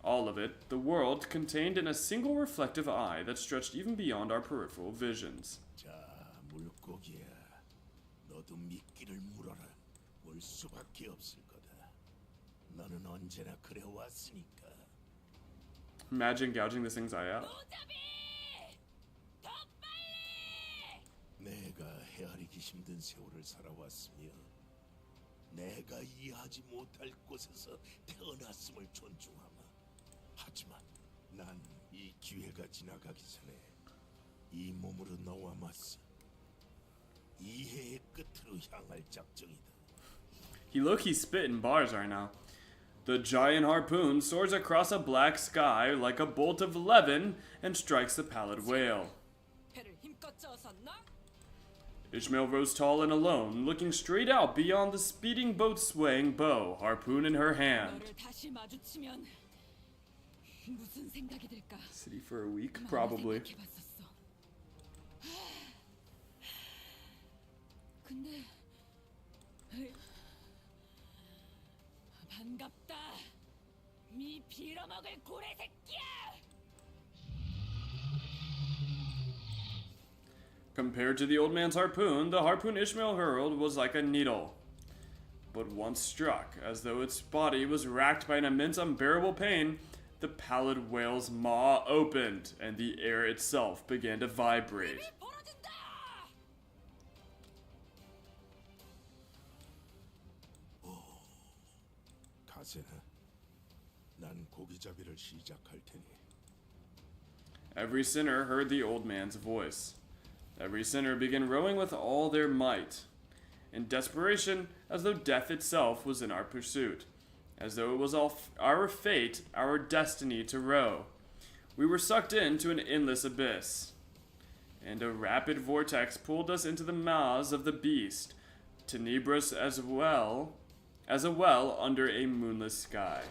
All of it, the world contained in a single reflective eye that stretched even beyond our peripheral visions. 자, 물고기야. 너도 미끼를 물어라. 물 수밖에 없을 거다. 너는 언제나 그래 왔으니까. Imagine gouging this thing's eye out. 내가 헤아리기 힘든 세월을 살아왔으며 내가 이해하지 못할 곳에서 태어났음을 존중하마. 하지만 난 이 기회가 지나가기 전에 이 몸으로 너와 맞서 이해의 끝으로 향할 작정이다. He low-key spitting bars right now. The giant harpoon soars across a black sky like a bolt of levin and strikes the pallid whale. 배를 힘껏 저었나? Ishmael rose tall and alone, looking straight out beyond the speeding boat's swaying bow, harpoon in her hand. 너를 다시 마주치면 무슨 생각이 들까? City for a week, 많이 probably. 생각해봤었어. 근데 반갑다. 미 빌어먹을 고래 새끼야. Compared to the old man's harpoon, the harpoon Ishmael hurled was like a needle. But once struck, as though its body was racked by an immense unbearable pain, the pallid whale's maw opened, and the air itself began to vibrate. 가세나, 난 고기잡이를 시작할 테니. Every sinner heard the old man's voice. Every sinner began rowing with all their might, in desperation, as though death itself was in our pursuit, as though it was our fate, our destiny to row. We were sucked into an endless abyss, and a rapid vortex pulled us into the maws of the beast, tenebrous as a well under a moonless sky.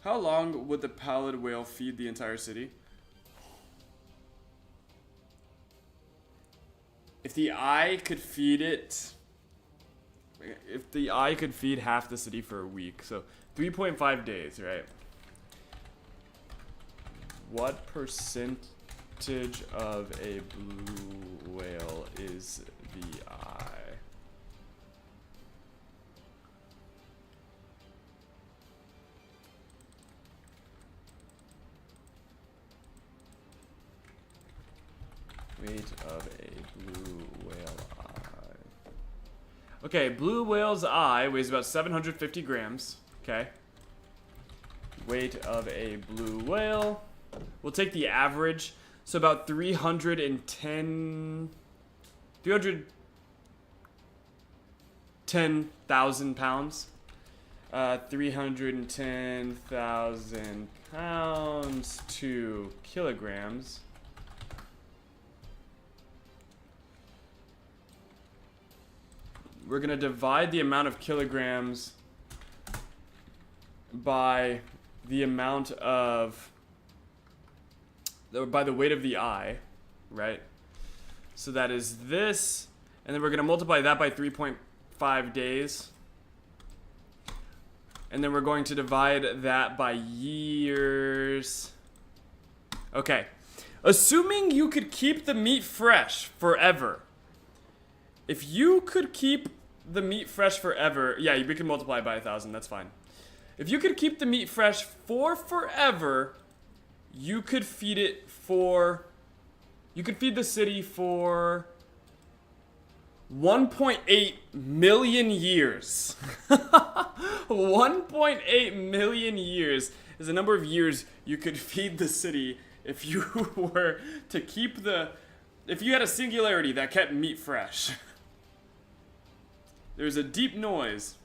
How long would the pallid whale feed the entire city? If the eye could feed it, if the eye could feed half the city for a week, so 3.5 days, right? What percentage of a blue whale is the eye? Weight of a blue whale eye. Okay, blue whale's eye weighs about 750 grams. Okay. Weight of a blue whale. We'll take the average. So about 310,000 pounds. 310,000 pounds to kilograms. We're going to divide the amount of kilograms by the amount of, by the weight of the eye, right? So that is this, and then we're going to multiply that by 3.5 days. And then we're going to divide that by years. Okay. Assuming you could keep the meat fresh forever. If you could keep the meat fresh forever, yeah, we can multiply by 1,000, that's fine. If you could keep the meat fresh for forever, you could feed it for, you could feed the city for 1.8 million years. 1.8 million years is the number of years you could feed the city if you were to keep the, if you had a singularity that kept meat fresh. There was a deep noise,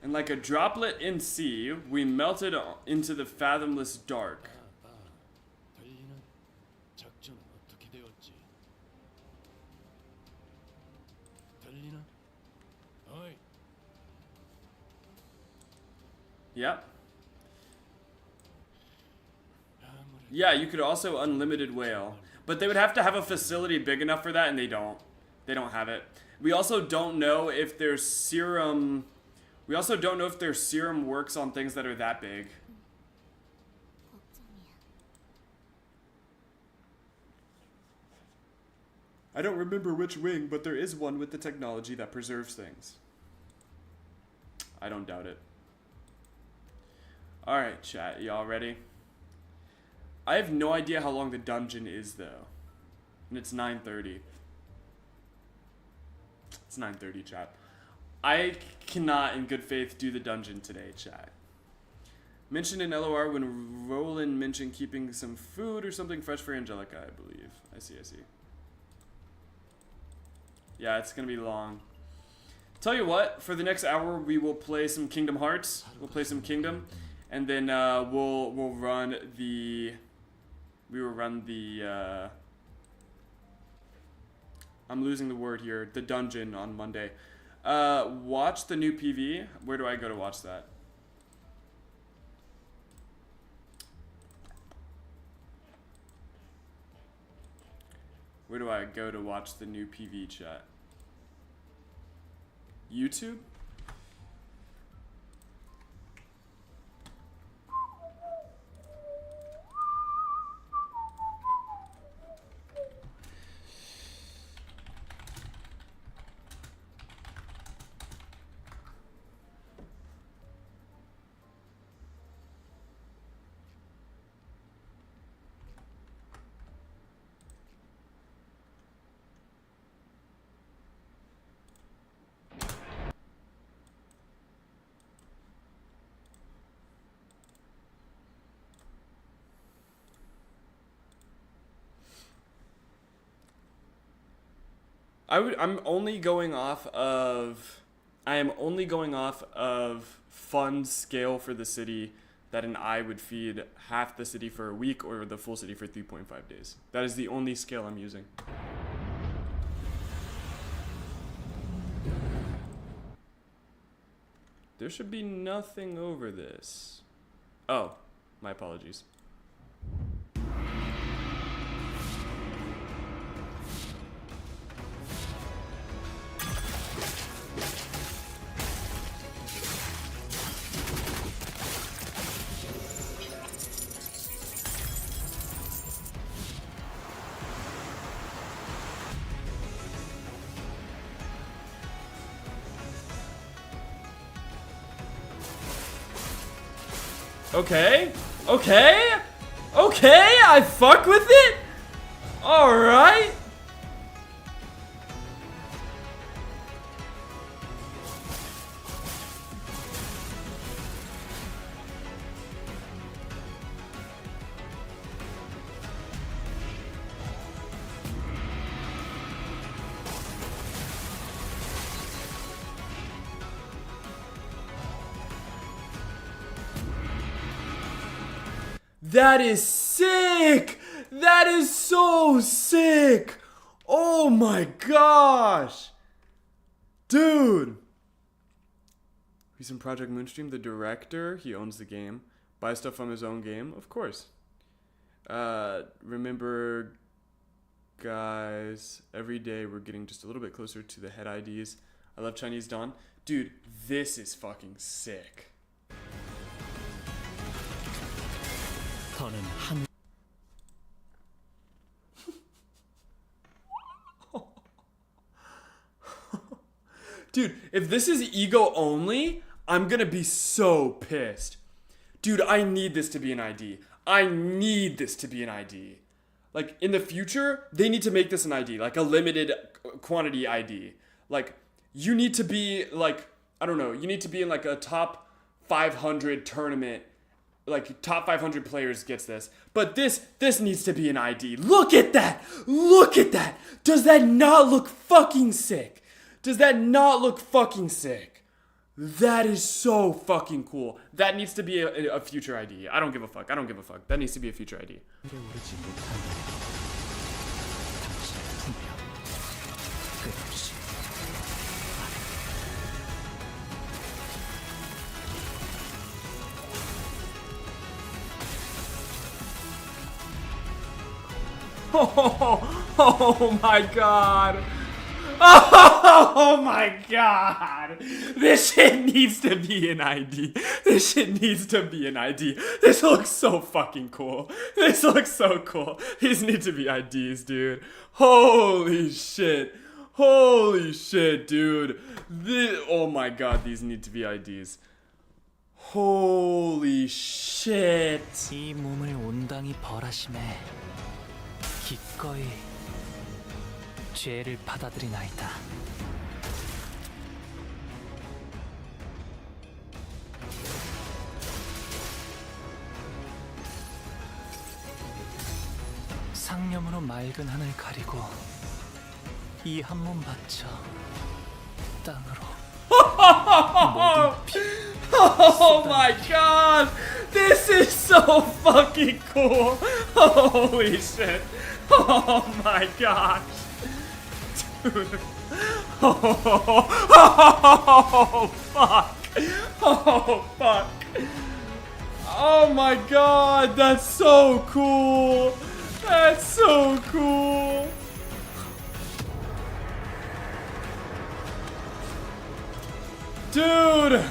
and like a droplet in sea, we melted into the fathomless dark. 들리는 작전은 어떻게 되었지? 들리나? 어이. Yep. Yeah, you could also unlimited whale, but they would have to have a facility big enough for that, and they don't. They don't have it. We also don't know if their serum. We also don't know if their serum works on things that are that big. I don't remember which wing, but there is one with the technology that preserves things. I don't doubt it. Alright, chat. Y'all ready? I have no idea how long the dungeon is, though. And it's 9:30. It's 9:30, chat. I cannot, in good faith, do the dungeon today, chat. Mentioned in LOR when Roland mentioned keeping some food or something fresh for Angelica, I believe. I see. Yeah, it's gonna be long. Tell you what, for the next hour we will play some Kingdom Hearts. We'll play some Kingdom, and then we'll run the I'm losing the word here. The dungeon on Monday. Watch the new PV. Where do I go to watch that? Where do I go to watch the new PV, chat? YouTube? I am only going off of fund scale for the city that an eye would feed half the city for a week or the full city for 3.5 days. That is the only scale I'm using. There should be nothing over this. Oh, my apologies. Okay, I fuck with it. All right. That is sick! That is so sick! Oh my gosh! Dude! He's in Project Moonstream, the director. He owns the game. Buy stuff from his own game? Of course. Remember, guys, every day we're getting just a little bit closer to the head IDs. I love Chinese Dawn. Dude, this is fucking sick. Dude, if this is ego only, I'm gonna be so pissed. Dude, I need this to be an ID. I need this to be an ID. Like, in the future, they need to make this an ID, like a limited quantity ID. Like, you need to be, like, I don't know, you need to be in, like, a top 500 tournament. Like, top 500 players gets this. But this needs to be an ID. Look at that! Look at that! Does that not look fucking sick? Does that not look fucking sick? That is so fucking cool. That needs to be a future ID. I don't give a fuck. I don't give a fuck. That needs to be a future ID. Oh my god. Oh my god. This shit needs to be an ID. This shit needs to be an ID. This looks so fucking cool. This looks so cool. These need to be IDs, dude. Holy shit. Holy shit, dude. Oh my god, these need to be IDs. Holy shit. 이 몸을 온당히 벌하심에 기꺼이 죄를 받아들이나이다. 상념으로 맑은 하늘 가리고 이 한 몸 바쳐 땅으로 모든 피 Oh my god! This is so fucking cool! Holy shit! Oh my gosh! Dude. Oh fuck! Oh fuck! Oh my god! That's so cool! That's so cool! Dude!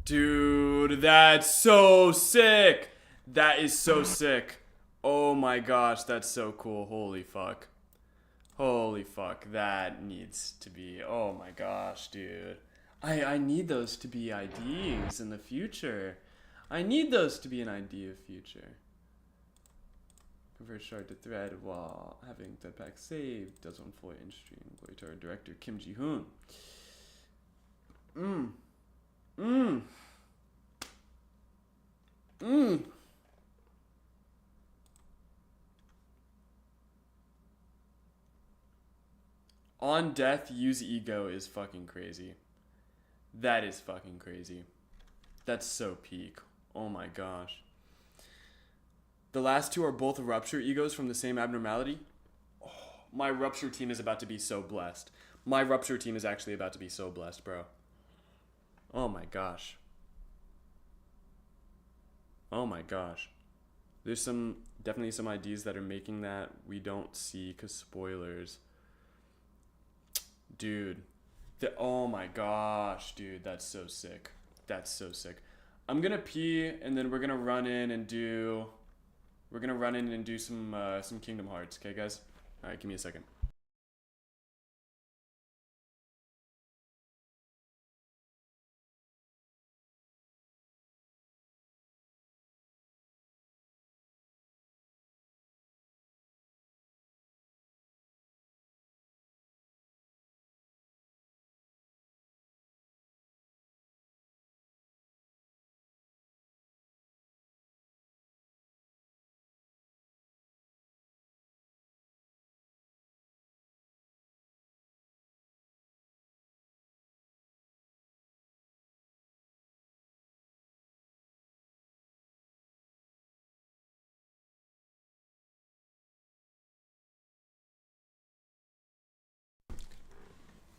Dude, that's so sick! That is so sick. Oh my gosh, that's so cool. Holy fuck. Holy fuck, that needs to be... Oh my gosh, dude. I need those to be IDs in the future. I need those to be an ID of future. Convert shard to thread while having the pack saved. Does one for in-stream. Glory to our director, Kim Ji-hoon. On death, use ego is fucking crazy. That is fucking crazy. That's so peak. Oh my gosh. The last two are both rupture egos from the same abnormality. Oh, my rupture team is about to be so blessed. My rupture team is actually about to be so blessed, bro. Oh my gosh. Oh my gosh. There's definitely some IDs that are making that we don't see because spoilers. Dude. Oh my gosh, dude. That's so sick. That's so sick. I'm gonna pee and then we're gonna run in and do... We're gonna run in and do some Kingdom Hearts, okay guys? Alright, give me a second.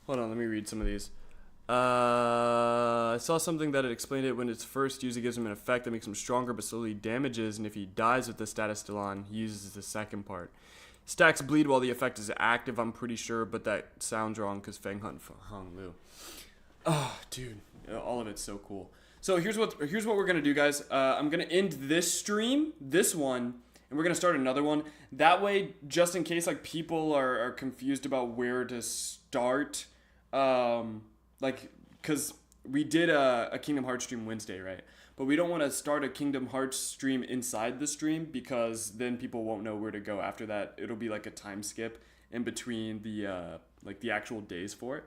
Hold on, let me read some of these. I saw something that had explained it. When it's first used, it gives him an effect that makes him stronger but slowly damages, and if he dies with the status still on, he uses the second part. Stacks bleed while the effect is active, I'm pretty sure, but that sounds wrong because Feng Hung Lu. Oh, dude. All of it's so cool. So here's what we're going to do, guys. I'm going to end this stream, this one, and we're going to start another one. That way, just in case like people are confused about where to start... because we did a Kingdom Hearts stream Wednesday, right? But we don't want to start a Kingdom Hearts stream inside the stream because then people won't know where to go after that. It'll be like a time skip in between the actual days for it.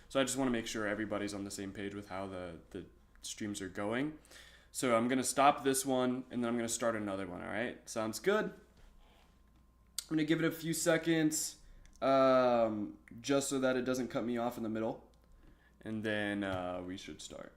So I just want to make sure everybody's on the same page with how the streams are going. So I'm going to stop this one and then I'm going to start another one, all right? Sounds good? I'm going to give it a few seconds. Just so that it doesn't cut me off in the middle, and then we should start.